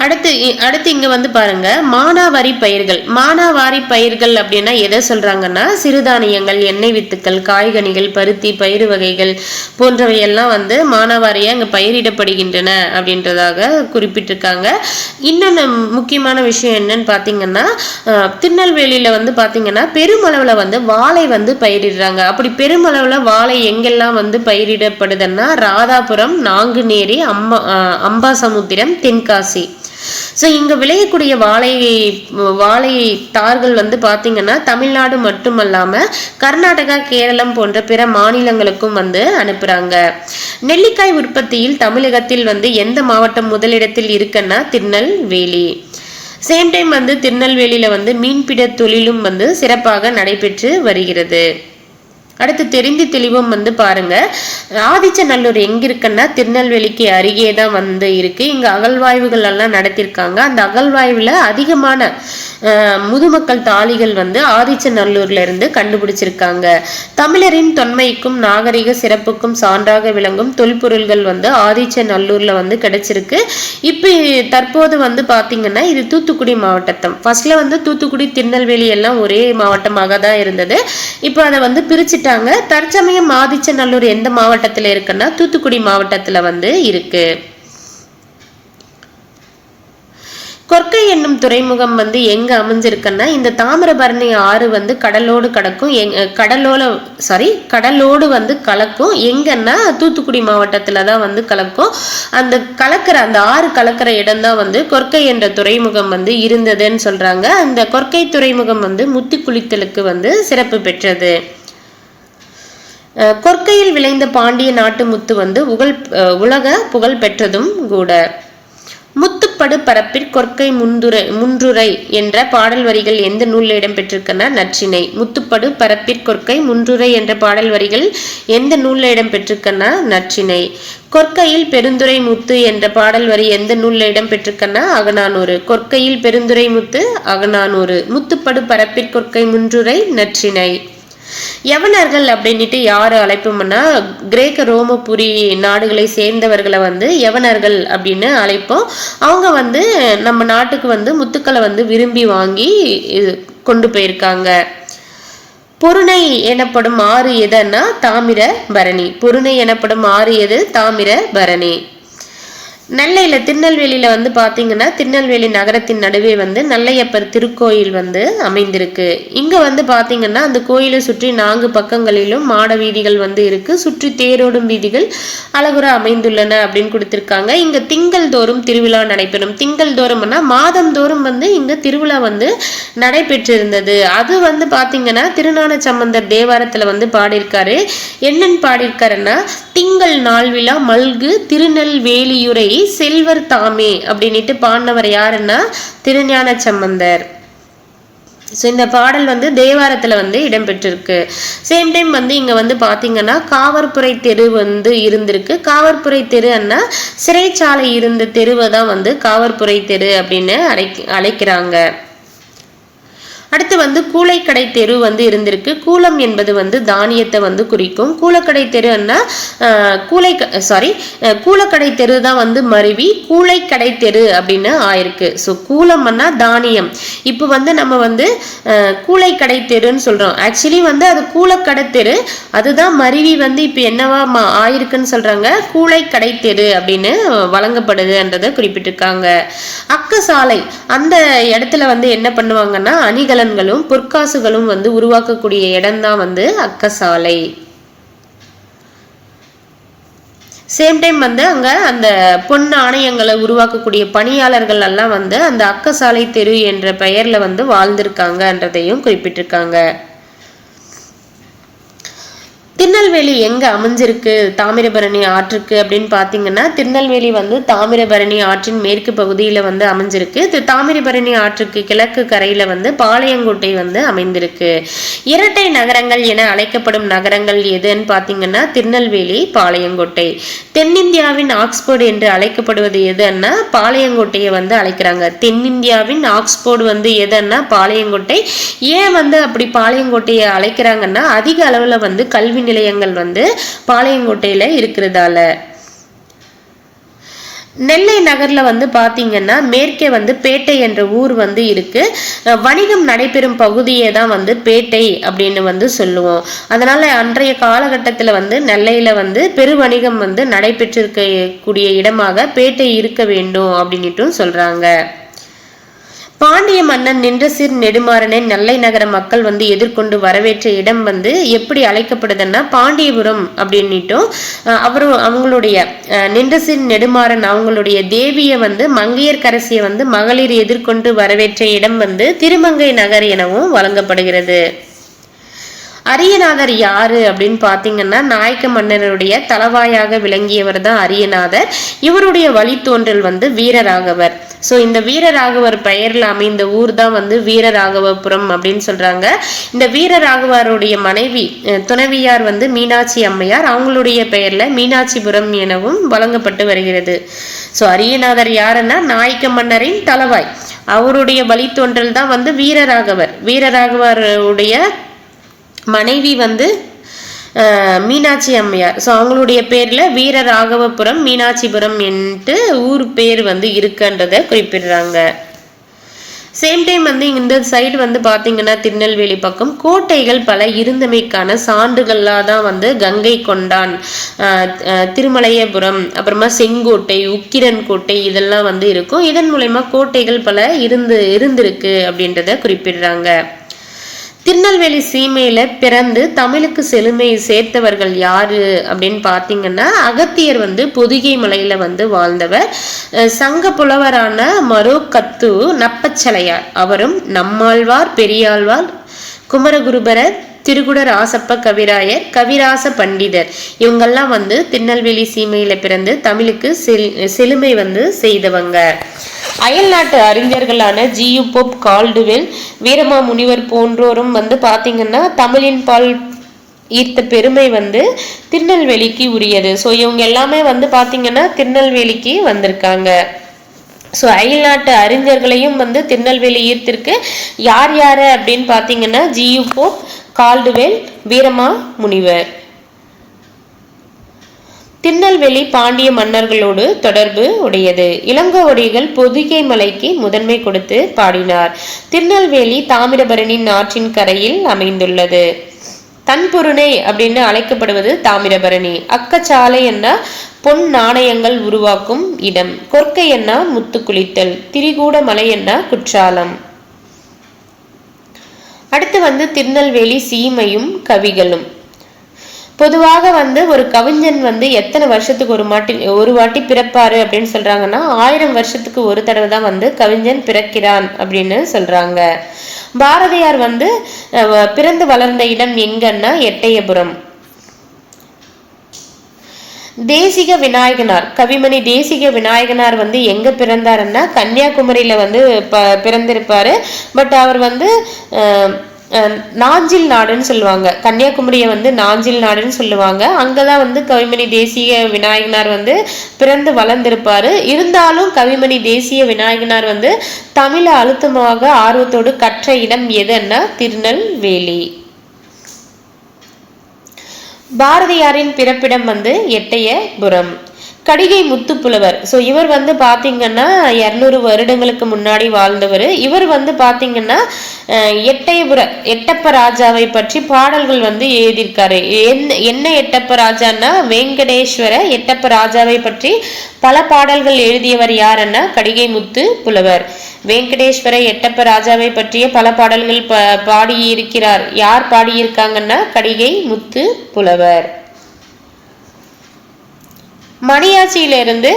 Speaker 1: அடுத்து இங்க வந்து பாருங்க மானாவாரி பயிர்கள் அப்படின்னா எதை சொல்றாங்கன்னா சிறுதானியங்கள், எண்ணெய் வித்துக்கள், காய்கனிகள், பருத்தி, பயிறு வகைகள் போன்றவை எல்லாம் வந்து மானாவாரியா இங்க பயிரிடப்படுகின்றன அப்படின்றதாக குறிப்பிட்டிருக்காங்க. இன்னொன்று முக்கியமான விஷயம் என்னன்னு பாத்தீங்கன்னா திருநெல்வேலியில வந்து பாத்தீங்கன்னா பெருமளவுல வந்து வாழை வந்து பயிரிடுறாங்க. அப்படி பெருமளவுல வாழை எங்கெல்லாம் வந்து பயிரிடப்படுதுன்னா ராதாபுரம், நாங்குநேரி, அம்பாசமுத்திரம், தென்காசி. ஸோ இங்க விளையக்கூடிய வாழை தார்கள் வந்து பாத்தீங்கன்னா தமிழ்நாடு மட்டுமல்லாம கர்நாடகா, கேரளம் போன்ற பிற மாநிலங்களுக்கும் வந்து அனுப்புறாங்க. நெல்லிக்காய் உற்பத்தியில் தமிழகத்தில் வந்து எந்த மாவட்டம் முதலிடத்தில் இருக்குன்னா திருநெல்வேலி. சேம் டைம் வந்து திருநெல்வேலியில வந்து மீன்பிட தொழிலும் வந்து சிறப்பாக நடைபெற்று வருகிறது. அடுத்து தெரிந்து தெளிவும் வந்து பாருங்க ஆதிச்சநல்லூர் எங்க இருக்குன்னா திருநெல்வேலிக்கு அருகே தான் வந்து இருக்கு. இங்க அகழ்வாய்வுகள் எல்லாம் நடத்திருக்காங்க. அந்த அகழ்வாய்வுல அதிகமான முதுமக்கள் தாளிகள் வந்து ஆதிச்சநல்லூர்ல இருந்து கண்டுபிடிச்சிருக்காங்க. தமிழரின் தொன்மைக்கும் நாகரிக சிறப்புக்கும் சான்றாக விளங்கும் தொல்பொருள்கள் வந்து ஆதிச்சநல்லூர்ல வந்து கிடைச்சிருக்கு. இப்ப தற்போது வந்து பாத்தீங்கன்னா இது தூத்துக்குடி மாவட்டம். ஃபர்ஸ்ட்ல வந்து தூத்துக்குடி, திருநெல்வேலி எல்லாம் ஒரே மாவட்டமாக தான் இருந்தது. இப்போ அதை வந்து பிரிச்சுட்டாங்க. தற்சமயம் ஆதிச்சநல்லூர் எந்த மாவட்டத்துல இருக்குன்னா தூத்துக்குடி மாவட்டத்துல வந்து இருக்கு. கொர்க்கை என்னும் துறைமுகம் வந்து எங்க அமைஞ்சிருக்குன்னா இந்த தாமிரபரணி ஆறு வந்து கடலோடு வந்து கலக்கும். எங்கன்னா தூத்துக்குடி மாவட்டத்துல தான் வந்து கலக்கும். அந்த ஆறு கலக்கிற இடம் தான் வந்து கொர்க்கை என்ற துறைமுகம் வந்து இருந்ததுன்னு சொல்றாங்க. அந்த கொர்க்கை துறைமுகம் வந்து முத்தி குளித்தலுக்கு வந்து சிறப்பு பெற்றது. கொர்க்கையில் விளைந்த பாண்டிய நாட்டு முத்து வந்து உலக புகழ் பெற்றதும் கூட. முத்துப்படு பரப்பிற் கொர்க்கை முன்றுரை என்ற பாடல் வரிகள் எந்த நூலில் இடம்பெற்றிருக்கன்னா நற்றிணை. முத்துப்படு பரப்பிற் கொர்க்கை முன்றுரை என்ற பாடல் வரிகள் எந்த நூலில் இடம்பெற்றிருக்கன்னா நற்றிணை. கொர்க்கையில் பெருந்துரை முத்து என்ற பாடல் வரி எந்த நூலில் இடம்பெற்றிருக்கன்னா அகநானூறு. கொர்க்கையில் பெருந்துரை முத்து அகநானூறு. முத்துப்படு பரப்பிற் கொர்க்கை முன்றுரை நற்றிணை. யவனர்கள் அப்படின்ட்டு யாரு அழைப்போம்னா கிரேக்க ரோமபுரி நாடுகளை சேர்ந்தவர்களை வந்து யவனர்கள் அப்படின்னு அழைப்போம். அவங்க வந்து நம்ம நாட்டுக்கு வந்து முத்துக்களை வந்து விரும்பி வாங்கி கொண்டு போயிருக்காங்க. பொருணை எனப்படும் ஆறு எதுன்னா தாமிரபரணி. பொருணை எனப்படும் ஆறு எது? தாமிரபரணி. நெல்லையில திருநெல்வேலியில வந்து பாத்தீங்கன்னா திருநெல்வேலி நகரத்தின் நடுவே வந்து நெல்லையப்பர் திருக்கோயில் வந்து அமைந்திருக்கு. இங்க வந்து பாத்தீங்கன்னா அந்த கோயிலை சுற்றி 4 பக்கங்களிலும் மாட வீதிகள் வந்து இருக்கு. சுற்றி தேரோடும் வீதிகள் அழகுற அமைந்துள்ளன அப்படின்னு கொடுத்திருக்காங்க. இங்க திங்கள் தோறும் திருவிழா நடைபெறும். திங்கள் தோறும்னா மாதம் தோறும் வந்து இங்க திருவிழா வந்து நடைபெற்றிருந்தது. அது வந்து பாத்தீங்கன்னா திருஞான சம்பந்தர் தேவாரத்துல வந்து பாடியிருக்காரு. என்னன்னு பாடியிருக்காருன்னா திங்கள் நாள் விழா மல்கு திருநெல்வேலியுரை செல்வர் தாமே அப்படின்ட்டு பாடினவர் யாருன்னா திருஞான சம்பந்தர். இந்த பாடல் வந்து தேவாரத்துல வந்து இடம்பெற்றிருக்கு. சேம் டைம் வந்து இங்க வந்து பாத்தீங்கன்னா காவற்புரை தெரு வந்து இருந்திருக்கு. காவற்புரை தெரு அண்ணா சிறைச்சாலை இருந்த தெருவை தான் வந்து காவற்புரை தெரு அப்படின்னு அழைக்கிறாங்க. அடுத்து வந்து கூளைக்கடை தெரு வந்து இருந்திருக்கு. கூலம் என்பது வந்து தானியத்தை வந்து குறிக்கும். கூலக்கடை தெருன்னா கூலக்கடை தெரு தான் வந்து மருவி கூளைக்கடை தெரு அப்படின்னு ஆயிருக்கு. ஸோ கூலம்னா தானியம். இப்போ வந்து நம்ம வந்து கூளைக்கடை தெருன்னு சொல்றோம். ஆக்சுவலி வந்து அது கூலக்கடை தெரு, அதுதான் மருவி வந்து இப்போ என்னவா ஆயிருக்குன்னு சொல்றாங்க கூளைக்கடை தெரு அப்படின்னு வழங்கப்படுதுன்றதை குறிப்பிட்டிருக்காங்க. அக்கசாலை அந்த இடத்துல வந்து என்ன பண்ணுவாங்கன்னா அணிகலன்களும் பொற்காசுகளும் வந்து உருவாக்கக்கூடிய இடம் தான் வந்து அக்கசாலை. சேம் டைம் வந்து அங்க அந்த பொன் நாணயங்களை உருவாக்கக்கூடிய பணியாளர்கள் எல்லாம் வந்து அந்த அக்கசாலை தெரு என்ற பெயர்ல வந்து வாழ்ந்திருக்காங்கன்றதையும் குறிப்பிட்டிருக்காங்க. திருநெல்வேலி எங்க அமைஞ்சிருக்கு தாமிரபரணி ஆற்றுக்கு அப்படின்னு பாத்தீங்கன்னா, திருநெல்வேலி வந்து தாமிரபரணி ஆற்றின் மேற்கு பகுதியில வந்து அமைஞ்சிருக்கு. தாமிரபரணி ஆற்றுக்கு கிழக்கு கரையில வந்து பாளையங்கோட்டை வந்து அமைந்திருக்கு. இரட்டை நகரங்கள் என அழைக்கப்படும் நகரங்கள் எதுன்னு பாத்தீங்கன்னா, திருநெல்வேலி, பாளையங்கோட்டை. தென்னிந்தியாவின் ஆக்ஸ்போர்டு என்று அழைக்கப்படுவது எதுன்னா பாளையங்கோட்டையை வந்து அழைக்கிறாங்க. தென்னிந்தியாவின் ஆக்ஸ்போர்டு வந்து எதுன்னா பாளையங்கோட்டை. ஏன் வந்து அப்படி பாளையங்கோட்டையை அழைக்கிறாங்கன்னா, அதிக அளவுல வந்து கல்வி நிலையங்கள் வந்து பாளையங்கோட்டையில இருக்கிறதால. நெல்லை நகர்ல வந்து பாத்தீங்கன்னா மேற்கே வந்து பேட்டை என்ற ஊர் வந்து இருக்கு. வணிகம் நடைபெறும் பகுதியே தான் வந்து பேட்டை அப்படின்னு வந்து சொல்லுவோம். அதனால அன்றைய காலகட்டத்தில் வந்து நெல்லையில வந்து பெரு வணிகம் வந்து நடைபெற்றிருக்க கூடிய இடமாக பேட்டை இருக்க வேண்டும் அப்படின்னுட்டும் சொல்றாங்க. பாண்டிய மன்னன் நின்றசீர் நெடுமாறனை நெல்லை நகர மக்கள் வந்து எதிர்கொண்டு வரவேற்ற இடம் வந்து எப்படி அழைக்கப்படுதுன்னா பாண்டியபுரம் அப்படின்னுட்டும், அவங்களுடைய நின்றசீர் நெடுமாறன் அவங்களுடைய தேவியை வந்து மங்கையர்க்கரசியை வந்து மகளிர் எதிர்கொண்டு வரவேற்ற இடம் வந்து திருமங்கை நகர் எனவும் வழங்கப்படுகிறது. அரியநாதர் யாரு அப்படின்னு பாத்தீங்கன்னா, நாயக்க மன்னருடைய தலவாயாக விளங்கியவர் தான் அரியநாதர். இவருடைய வழித்தோன்றல் வந்து வீரராகவர். ஸோ இந்த வீரராகவர் பெயரில் அமைந்த ஊர் தான் வந்து வீரராகவபுரம் அப்படின்னு சொல்றாங்க. இந்த வீரராகவருடைய மனைவி துணைவியார் வந்து மீனாட்சி அம்மையார். அவங்களுடைய பெயர்ல மீனாட்சிபுரம் எனவும் வழங்கப்பட்டு வருகிறது. ஸோ அரியநாதர் யாருன்னா நாயக்க மன்னரின் தலவாய். அவருடைய வழித்தோன்றல் தான் வந்து வீரராகவர். வீரராகவருடைய மனைவி வந்து மீனாட்சி அம்மையார். ஸோ அவங்களுடைய பேர்ல வீரராகவபுரம் மீனாட்சிபுரம் என்று ஊர் பேர் வந்து இருக்குன்றதை குறிப்பிடுறாங்க. சேம் டைம் வந்து இந்த சைடு வந்து பாத்தீங்கன்னா திருநெல்வேலி பக்கம் கோட்டைகள் பல இருந்தமைக்கான சான்றுகள்லாம் தான் வந்து கங்கை கொண்டான், திருமலையபுரம், அப்புறமா செங்கோட்டை, உக்கிரன் கோட்டை இதெல்லாம் வந்து இருக்கும். இதன் மூலயமா கோட்டைகள் பல இருந்திருக்கு அப்படின்றத குறிப்பிடுறாங்க. திருநெல்வேலி சீமையில பிறந்து தமிழுக்கு செழுமை சேர்த்தவர்கள் யாரு அப்படின்னு பாத்தீங்கன்னா, அகத்தியர் வந்து பொதிகை மலையில வந்து வாழ்ந்தவர். சங்க புலவரான மரோக்கத்து நப்பச்சலையார் அவரும் நம்மாழ்வார், பெரியாழ்வார், குமரகுருபரர், திருகுட ராசப்ப கவிராயர், கவிராச பண்டிதர் இவங்கெல்லாம் வந்து திருநெல்வேலி சீமையில பிறந்து தமிழுக்கு செழுமை வந்து செய்தவங்க. அயல் நாட்டு அறிஞர்களான ஜியு போப், கால்டுவெல், வீரமா முனிவர் போன்றோரும் வந்து பாத்தீங்கன்னா தமிழின் பால் ஈர்த்த பெருமை வந்து திருநெல்வேலிக்கு உரியது. ஸோ இவங்க எல்லாமே வந்து பாத்தீங்கன்னா திருநெல்வேலிக்கு வந்திருக்காங்க. ஸோ அயல் நாட்டு அறிஞர்களையும் வந்து திருநெல்வேலி ஈர்த்திருக்கு. யார் யாரு அப்படின்னு பாத்தீங்கன்னா ஜியு போப், கால்டுவெல், வீரமா முனிவர். திருநெல்வேலி பாண்டிய மன்னர்களோடு தொடர்பு உடையது. இளங்கோவடிகள் பொதிகை மலைக்கு முதன்மை கொடுத்து பாடினார். திருநெல்வேலி தாமிரபரணி ஆற்றின் கரையில் அமைந்துள்ளது. தன்பொருணை அப்படின்னு அழைக்கப்படுவது தாமிரபரணி. அக்கச்சாலை என்ன பொன் நாணயங்கள் உருவாக்கும் இடம். கொற்கை என்ன முத்து குளித்தல். திரிகூட மலை என்ன குற்றாலம். அடுத்து வந்து திருநெல்வேலி சீமையும் கவிகளும். பொதுவாக வந்து ஒரு கவிஞன் வந்து எத்தனை வருஷத்துக்கு ஒரு வாட்டி பிறப்பாரு அப்படின்னு சொல்றாங்கன்னா 1000 வருஷத்துக்கு ஒரு தடவை தான் வந்து கவிஞன் பிறக்கிறான் அப்படின்னு சொல்றாங்க. பாரதியார் வந்து பிறந்து வளர்ந்த இடம் எங்கன்னா எட்டயபுரம். தேசிக விநாயகனார், கவிமணி தேசிக விநாயகனார் வந்து எங்க பிறந்தாருன்னா கன்னியாகுமரியில வந்து பிறந்திருப்பாரு. பட் அவர் வந்து நாஞ்சில் நாடுன்னு சொல்லுவாங்க. கன்னியாகுமரியை வந்து நாஞ்சில் நாடுன்னு சொல்லுவாங்க. அங்கதான் வந்து கவிமணி தேசிய விநாயகனார் வந்து பிறந்து வளர்ந்திருப்பாரு. இருந்தாலும் கவிமணி தேசிய விநாயகனார் வந்து தமிழ அழுத்தமாக ஆர்வத்தோடு கற்ற இடம் எதுன்னா திருநெல்வேலி. பாரதியாரின் பிறப்பிடம் வந்து எட்டயபுரம். கடிகை முத்துப்புலவர். ஸோ இவர் வந்து பார்த்தீங்கன்னா 200 வருடங்களுக்கு முன்னாடி வாழ்ந்தவர். இவர் வந்து பார்த்தீங்கன்னா எட்டப்ப ராஜாவை பற்றி பாடல்கள் வந்து எழுதியிருக்காரு. என்ன எட்டப்ப ராஜான்னா வெங்கடேஸ்வர எட்டப்ப ராஜாவை பற்றி பல பாடல்கள் எழுதியவர் யாருன்னா கடிகை முத்து புலவர். வெங்கடேஸ்வர எட்டப்ப ராஜாவை பற்றிய பல பாடல்கள் பாடியிருக்கிறார். யார் பாடியிருக்காங்கன்னா கடிகை முத்து புலவர். மணியாச்சியிலிருந்து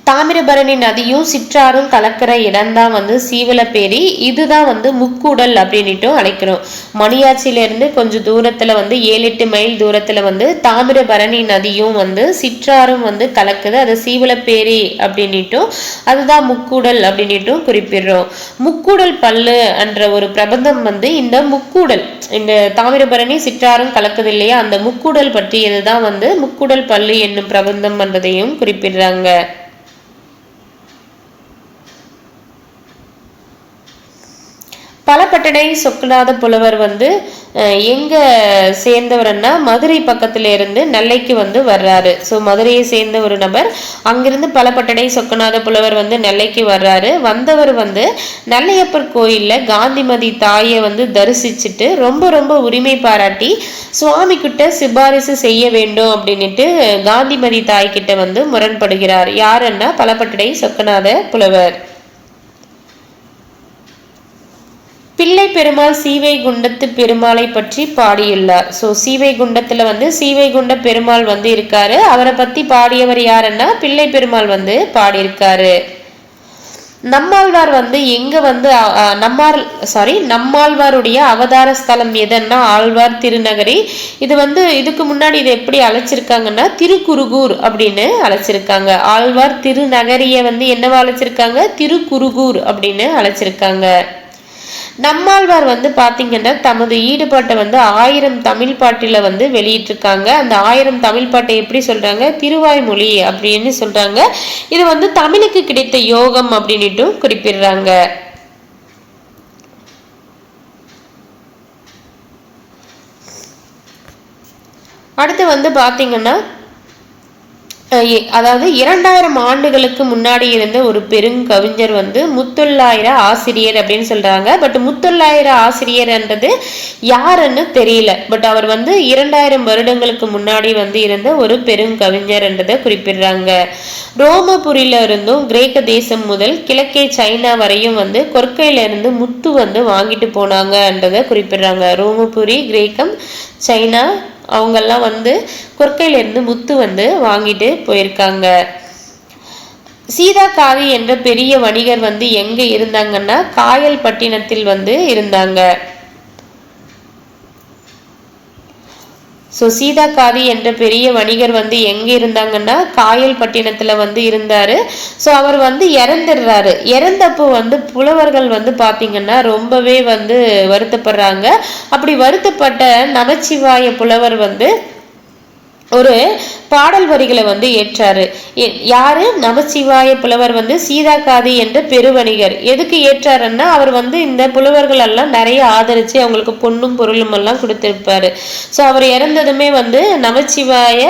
Speaker 1: தாமிரபரணி நதியும் சிற்றாரும் கலக்கிற இடம்தான் வந்து சீவலப்பேரி. இதுதான் வந்து முக்கூடல் அப்படின்னுட்டு அழைக்கிறோம். மணியாச்சியிலிருந்து கொஞ்சம் தூரத்துல வந்து 7-8 மைல் தூரத்துல வந்து தாமிரபரணி நதியும் வந்து சிற்றாரும் வந்து கலக்குது. அது சீவலப்பேரி அப்படின்னுட்டும் அதுதான் முக்கூடல் அப்படின்னுட்டும் குறிப்பிடுறோம். முக்கூடல் பல்லு என்ற ஒரு பிரபந்தம் வந்து இந்த முக்கூடல், இந்த தாமிரபரணி சிற்றாரும் கலக்குது இல்லையா, அந்த முக்கூடல் பற்றியதுதான் வந்து முக்கூடல் பல்லு என்னும் பிரபந்தம் என்றதையும் குறிப்பிடுறாங்க. பலபட்டடை சொக்கநாத புலவர் வந்து எங்க சேர்ந்தவர்னா மதுரை பக்கத்துல இருந்து நெல்லைக்கு வந்து வர்றாரு. ஸோ மதுரையை சேர்ந்த ஒரு நபர் அங்கிருந்து பலபட்டடை சொக்கநாத புலவர் வந்து நெல்லைக்கு வர்றாரு. வந்தவர் வந்து நெல்லையப்பர் கோயில்ல காந்திமதி தாயை வந்து தரிசிச்சுட்டு ரொம்ப ரொம்ப உரிமை பாராட்டி சுவாமி கிட்ட சிபாரிசு செய்ய வேண்டும் அப்படின்னுட்டு காந்திமதி தாய் கிட்ட வந்து முரண்படுகிறார். யாருன்னா பலபட்டடை சொக்கநாத புலவர். பிள்ளை பெருமாள் சீவைகுண்டத்து பெருமாளை பற்றி பாடியுள்ளார். ஸோ சீவைகுண்டத்துல வந்து சீவைகுண்ட பெருமாள் வந்து இருக்காரு. அவரை பத்தி பாடியவர் யாருன்னா பிள்ளை பெருமாள் வந்து பாடியிருக்காரு. நம்மாழ்வார் வந்து எங்க வந்து நம்மாழ்வாருடைய அவதார ஸ்தலம் எதுன்னா ஆழ்வார் திருநகரி. இது வந்து இதுக்கு முன்னாடி இதை எப்படி அழைச்சிருக்காங்கன்னா திருக்குருகூர் அப்படின்னு அழைச்சிருக்காங்க. ஆழ்வார் திருநகரிய வந்து என்னவா அழைச்சிருக்காங்க, திருக்குருகூர் அப்படின்னு அழைச்சிருக்காங்க. நம்மாழ்வார் வந்து பாத்தீங்கன்னா தமது ஈடுபாட்டை வந்து 1000 தமிழ் பாட்டில வந்து வெளியிட்டிருக்காங்க. அந்த 1000 தமிழ் பாட்டை எப்படி சொல்றாங்க, திருவாய்மொழி அப்படின்னு சொல்றாங்க. இது வந்து தமிழுக்கு கிடைத்த யோகம் அப்படின்னுட்டும் குறிப்பிடுறாங்க. அடுத்து வந்து பாத்தீங்கன்னா அதாவது 2000 ஆண்டுகளுக்கு முன்னாடி இருந்த ஒரு பெருங்கவிஞர் வந்து முத்தொள்ளாயிர ஆசிரியர் அப்படின்னு சொல்றாங்க. பட் முத்தொள்ளாயிர ஆசிரியர்ன்றது யாருன்னு தெரியல. பட் அவர் வந்து 2000 வருடங்களுக்கு முன்னாடி வந்து இருந்த ஒரு பெருங்கவிஞர் என்றதை குறிப்பிடுறாங்க. ரோமபுரியில இருந்தும் கிரேக்க தேசம் முதல் கிழக்கே சைனா வரையும் வந்து கொற்கையில இருந்து முத்து வந்து வாங்கிட்டு போனாங்கன்றதை குறிப்பிடுறாங்க. ரோமபுரி, கிரேக்கம், சைனா அவங்கெல்லாம் வந்து கொற்கையில இருந்து முத்து வந்து வாங்கிட்டு போயிருக்காங்க. சீதாகாதி என்ற பெரிய வணிகர் வந்து எங்க இருந்தாங்கன்னா காயல் பட்டினத்தில் வந்து இருந்தாங்க. ஸோ சீதாகாதி என்ற பெரிய வணிகர் வந்து எங்க இருந்தாங்கன்னா காயல் பட்டினத்துல வந்து இருந்தாரு. ஸோ அவர் வந்து இறந்துடுறாரு. இறந்தப்போ வந்து புலவர்கள் வந்து பாத்தீங்கன்னா ரொம்பவே வந்து வருத்தப்படுறாங்க. அப்படி வருத்தப்பட்ட நமச்சிவாய புலவர் வந்து ஒரு பாடல் வரிகளை வந்து ஏற்றாரு. யாரு, நமச்சிவாய புலவர் வந்து சீதாகாதி என்ற பெருவணிகர். எதுக்கு ஏற்றாருன்னா அவர் வந்து இந்த புலவர்கள் எல்லாம் நிறைய ஆதரிச்சு அவங்களுக்கு பொண்ணும் பொருளும் எல்லாம் கொடுத்திருப்பாரு. ஸோ அவர் இறந்ததுமே வந்து நமச்சிவாய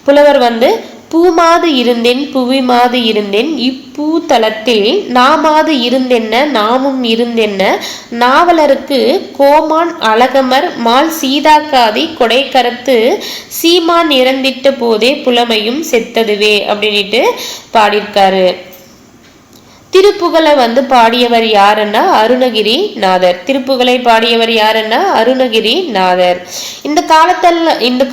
Speaker 1: புலவர் வந்து பூமாது இருந்தேன் புவிமாது இருந்தேன் இப்பூ தலத்தில் நாமாது இருந்தென்ன நாமும் இருந்தென்ன நாவலருக்கு கோமான் அழகமர் மால் சீதாக்காதி கொடைக்கரத்து சீமான் இறந்திட்ட போதே புலமையும் செத்ததுவே அப்படின்ட்டு பாடியிருக்காரு. திருப்புகழை வந்து பாடியவர் யாருன்னா அருணகிரி நாதர். திருப்புகழை பாடியவர் யாருன்னா அருணகிரி நாதர். இந்த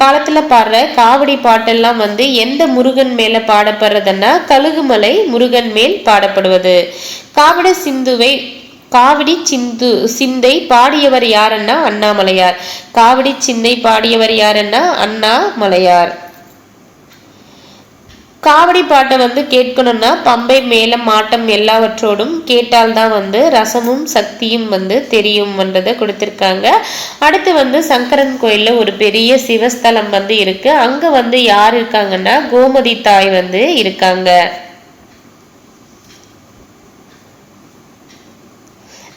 Speaker 1: காலத்துல பாடுற காவடி பாட்டெல்லாம் வந்து எந்த முருகன் மேல பாடப்படுறதுன்னா கழுகுமலை முருகன் மேல் பாடப்படுவது. காவடி சிந்தை பாடியவர் யாருன்னா அண்ணாமலையார். காவடி சிந்தை பாடியவர் யாருன்னா அண்ணாமலையார். காவடி பாட்டை வந்து கேட்கணும்னா பம்பை மேளம் மாட்டம் எல்லாவற்றோடும் கேட்டால்தான் வந்து ரசமும் சக்தியும் வந்து தெரியும்ன்றதை கொடுத்திருக்காங்க. அடுத்து வந்து சங்கரன் கோயில்ல ஒரு பெரிய சிவஸ்தலம் வந்து இருக்கு. அங்க வந்து யார் இருக்காங்கன்னா கோமதி தாய் வந்து இருக்காங்க.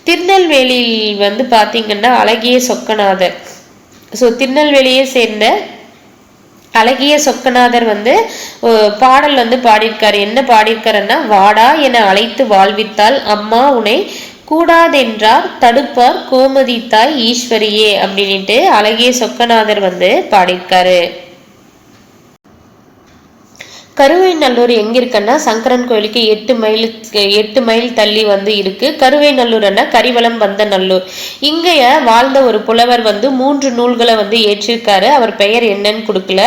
Speaker 1: திருநெல்வேலியில் வந்து பாத்தீங்கன்னா அழகிய சொக்கநாதர். ஸோ திருநெல்வேலியை சேர்ந்த அழகிய சொக்கநாதர் வந்து பாடல் வந்து பாடியிருக்காரு. என்ன பாடியிருக்காருன்னா வாடா என அழைத்து வாழ்வித்தால் அம்மா உனை கூடாதென்றார் தடுப்பார் கோமதி தாய் ஈஸ்வரியே அப்படின்ட்டு அழகிய சொக்கநாதர் வந்து பாடியிருக்காரு. கருவைநல்லூர் எங்க இருக்குன்னா சங்கரன் கோயிலுக்கு 8 மைல் தள்ளி வந்து இருக்கு. கருவைநல்லூர் கரிவலம் வந்த நல்லூர். இங்கேய வாழ்ந்த ஒரு புலவர் வந்து 3 நூல்களை வந்து ஏற்றிருக்காரு. அவர் பெயர் என்னன்னு கொடுக்கல.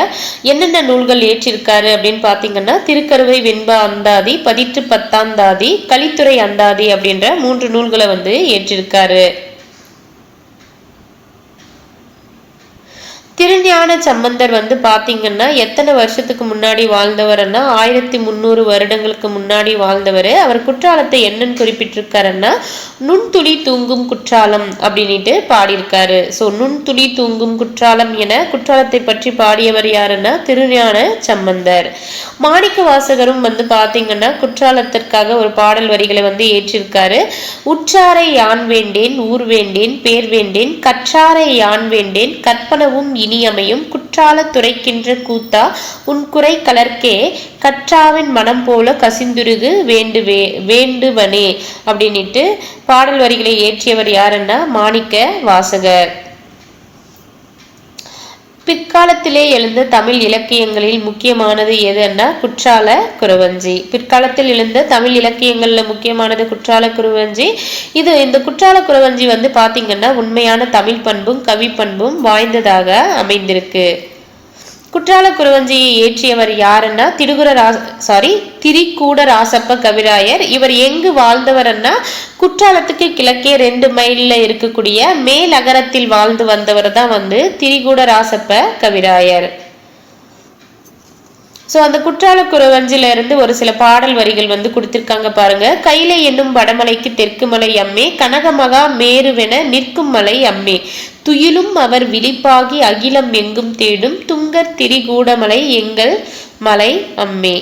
Speaker 1: என்னென்ன நூல்கள் ஏற்றிருக்காரு அப்படின்னு பாத்தீங்கன்னா திருக்கருவை வெண்பா அந்தாதி, பதிற்று பத்தாந்தாதி, கலித்துறை அந்தாதி அப்படின்ற 3 நூல்களை வந்து ஏற்றிருக்காரு. திருஞான சம்பந்தர் வந்து பாத்தீங்கன்னா எத்தனை வருஷத்துக்கு முன்னாடி வாழ்ந்தவர்னா 1300 வருடங்களுக்கு முன்னாடி வாழ்ந்தவர். அவர் குற்றாலத்தை என்னன்னு குறிப்பிட்டிருக்காருன்னா நுண்துளி தூங்கும் குற்றாலம் அப்படின்ட்டு பாடியிருக்காரு. ஸோ நுண்துளி தூங்கும் குற்றாலம் என குற்றாலத்தை பற்றி பாடியவர் யாருன்னா திருஞான சம்பந்தர். மாணிக்க வாசகரும் வந்து பாத்தீங்கன்னா குற்றாலத்திற்காக ஒரு பாடல் வரிகளை வந்து ஏற்றிருக்காரு. உற்றாரை யான் வேண்டேன் ஊர் வேண்டேன் பேர் வேண்டேன், கற்றாரை யான் வேண்டேன் கற்பனவும் இனியமையும், குற்றால துரைக்கின்ற கூத்தா உன் குறை கலர்க்கே கற்றாவின் மனம் போல கசிந்துருகு வேண்டுவனே அப்படின்ட்டு பாடல் வரிகளை ஏற்றியவர் யாருன்னா மாணிக்க வாசகர். பிற்காலத்திலே எழுந்த தமிழ் இலக்கியங்களில் முக்கியமானது எதுன்னா குற்றால குறவஞ்சி. பிற்காலத்தில் எழுந்த தமிழ் இலக்கியங்கள்ல முக்கியமானது குற்றால குறவஞ்சி. இந்த குற்றால குறவஞ்சி வந்து பாத்தீங்கன்னா உண்மையான தமிழ் பண்பும் கவி பண்பும் வாய்ந்ததாக அமைந்திருக்கு. குற்றால குறவஞ்சியை ஏற்றியவர் யாருன்னா திரிகூட ராசப்ப கவிராயர். இவர் எங்கு வாழ்ந்தவர்னா குற்றாலத்துக்கு கிழக்கே 2 மைல்ல இருக்கக்கூடிய மேலகரத்தில் வாழ்ந்து வந்தவர் தான் வந்து திரிகூட ராசப்ப கவிராயர். ஸோ அந்த குற்றால குறவஞ்சில இருந்து ஒரு சில பாடல் வரிகள் வந்து கொடுத்திருக்காங்க பாருங்க. கைலை என்னும் வடமலைக்கு தெற்கு மலை அம்மே, கனகமகா மேருவென நிற்கும் மலை அம்மே, துயிலும் அவர் விழிப்பாகி அகிலம் எங்கும் தேடும் துங்கர் திரிகூடமலை எங்கள் மலை அம்மே.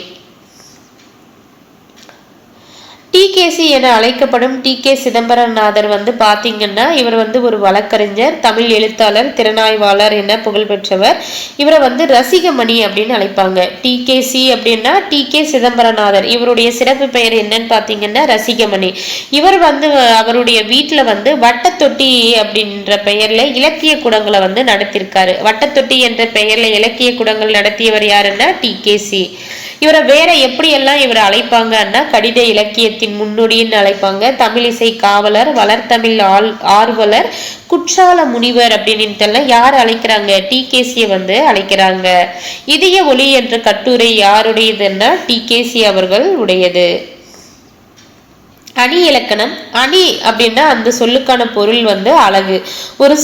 Speaker 1: டிகேசி என அழைக்கப்படும் டி.கே. சிதம்பரநாதர் வந்து பாத்தீங்கன்னா இவர் வந்து ஒரு வழக்கறிஞர், தமிழ் எழுத்தாளர், திறனாய்வாளர் என புகழ்பெற்றவர். இவரை வந்து ரசிகமணி அப்படின்னு அழைப்பாங்க. டிகேசி அப்படின்னா டி.கே. சிதம்பரநாதர். இவருடைய சிறப்பு பெயர் என்னன்னு பாத்தீங்கன்னா ரசிகமணி. இவர் வந்து அவருடைய வீட்டுல வந்து வட்டத்தொட்டி அப்படின்ற பெயர்ல இலக்கிய கூடங்களை வந்து நடத்திருக்காரு. வட்டத்தொட்டி என்ற பெயர்ல இலக்கிய கூடங்கள் நடத்தியவர் யாருன்னா டிகேசி. இவரை வேற எப்படியெல்லாம் இவரை அழைப்பாங்கன்னா கடித இலக்கியத்தின் முன்னோடின்னு அழைப்பாங்க, தமிழிசை காவலர், வளர்த்தமிழ் ஆர்வலர், குற்றால முனிவர் அப்படின்னு யார் அழைக்கிறாங்க? டிகேசியை வந்து அழைக்கிறாங்க. இதய ஒளி என்ற கட்டுரை யாருடையதுன்னா டிகேசி அவர்கள் உடையது. அணி இலக்கணம். அணி அப்படின்னா அந்த சொல்லுக்கான பொருள் வந்து அழகு. ஒரு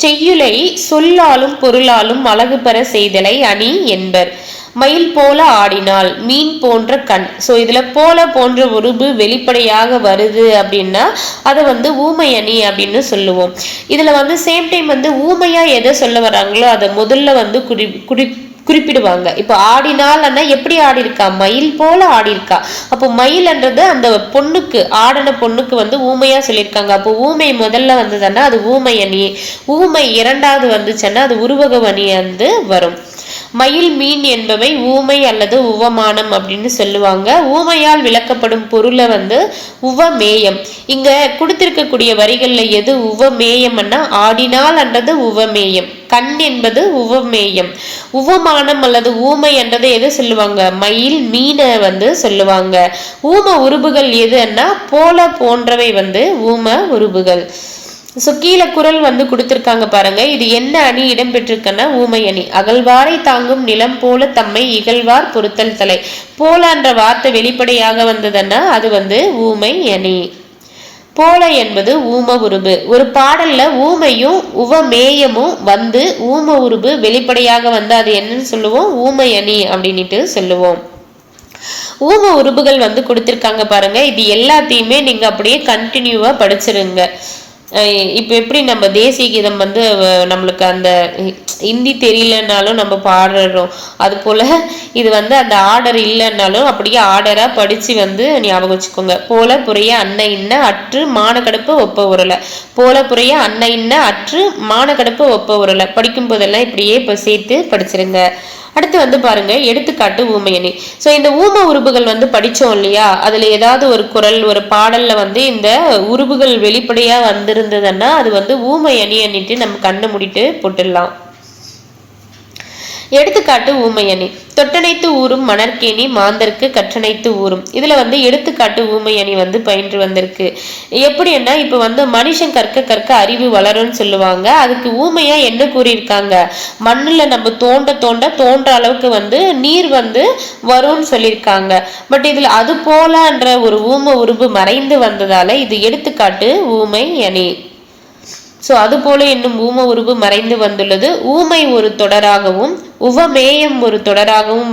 Speaker 1: செய்யுளை சொல்லாலும் பொருளாலும் அழகு பெற செய்தலை அணி என்பர். மயில் போல ஆடினால், மீன் போன்ற கண். ஸோ இதுல போல போன்ற உருபு வெளிப்படையாக வருது அப்படின்னா அதை வந்து ஊமை அணி அப்படின்னு சொல்லுவோம். இதுல வந்து சேம் டைம் வந்து ஊமையா எதை சொல்ல வர்றாங்களோ அதை முதல்ல வந்து குறிப்பிடுவாங்க. இப்போ ஆடினால்னா எப்படி ஆடி இருக்கா? மயில் போல ஆடி இருக்கா. அப்போ மயில்ன்றது அந்த பொண்ணுக்கு, ஆடின பொண்ணுக்கு வந்து ஊமையா சொல்லியிருக்காங்க. அப்போ ஊமை முதல்ல வந்ததுன்னா அது ஊமை அணி. ஊமை இரண்டாவது வந்துச்சுன்னா அது உருவக அணி வந்து வரும். மயில், மீன் என்பவை ஊமை அல்லது உவமானம் அப்படின்னு சொல்லுவாங்க. ஊமையால் விளக்கப்படும் பொருளை வந்து உவமேயம். இங்க கொடுத்திருக்கக்கூடிய வரிகள்ல எது உவமேயம்னா ஆடினால் என்றது உவமேயம், கண் என்பது உவமேயம். உவமானம் அல்லது ஊமை என்றதை எது சொல்லுவாங்க? மயில், மீனை வந்து சொல்லுவாங்க. ஊம உருபுகள் எதுன்னா போல போன்றவை வந்து ஊம உருபுகள். ஸோ கீழே குரல் வந்து கொடுத்துருக்காங்க பாருங்க. இது என்ன அணி இடம்பெற்றிருக்குன்னா ஊமை அணி. அகழ்வாரை தாங்கும் நிலம் போல தம்மை இகழ்வார் பொறுத்தல் தலை. போலன்ற வார்த்தை வெளிப்படையாக வந்ததுன்னா அது வந்து ஊமை அணி. போல என்பது ஊம உருபு. ஒரு பாடல்ல ஊமையும் உவமேயமும் வந்து ஊம உருபு வெளிப்படையாக வந்து அது என்னன்னு சொல்லுவோம்? ஊமை அணி அப்படின்ட்டு சொல்லுவோம். ஊம உருபுகள் வந்து கொடுத்திருக்காங்க பாருங்க. இது எல்லாத்தையுமே நீங்க அப்படியே கண்டினியூவா படிச்சிருங்க. இப்போ எப்படி நம்ம தேசிய கீதம் வந்து நம்மளுக்கு அந்த ஹிந்தி தெரியலன்னாலும் நம்ம பாடுறோம், அது போல இது வந்து அந்த ஆர்டர் இல்லைன்னாலும் அப்படியே ஆர்டரா படிச்சு வந்து ஞாபகம் வச்சுக்கோங்க. போல புறைய அன்ன இன்ன அற்று மானக்கடுப்பு ஒப்ப உரலை. போல புறைய அன்ன இன்ன அற்று மானக்கடுப்பு ஒப்ப உரலை படிக்கும் போதெல்லாம் இப்படியே இப்போ சேர்த்து படிச்சிருங்க. அடுத்து வந்து பாருங்க எடுத்துக்காட்டு ஊமையணி. ஸோ இந்த ஊம உருபுகள் வந்து படித்தோம் இல்லையா, அதுல ஏதாவது ஒரு குரல் ஒரு பாடல்ல வந்து இந்த உருபுகள் வெளிப்படையா வந்திருந்ததுன்னா அது வந்து ஊமை அணி அணிட்டு நம்ம கண்ணை மூடிட்டு போட்டுடலாம். எடுத்துக்காட்டு ஊமையணி. தொட்டனைத்து ஊரும் மணற்கேணி மாந்தருக்கு கற்றனைத்து ஊரும். இதுல எடுத்துக்காட்டு ஊமையணி பயின்று வந்திருக்கு. எப்படின்னா இப்ப மனுஷன் கற்க கற்க அறிவு வளரும்னு சொல்லுவாங்க. அதுக்கு ஊமையா என்ன கூறியிருக்காங்க, மண்ணுல நம்ம தோண்ட தோண்ட தோன்ற அளவுக்கு நீர் வரும்னு சொல்லியிருக்காங்க. பட் இதுல அது போலன்ற ஒரு ஊம உருபு மறைந்து வந்ததால இது எடுத்துக்காட்டு ஊமை அணி. ஸோ அதுபோல என்னும் ஊம உருவு மறைந்து வந்துள்ளது. ஊமை ஒரு தொடராகவும் உவமேயம் ஒரு தொடராகவும்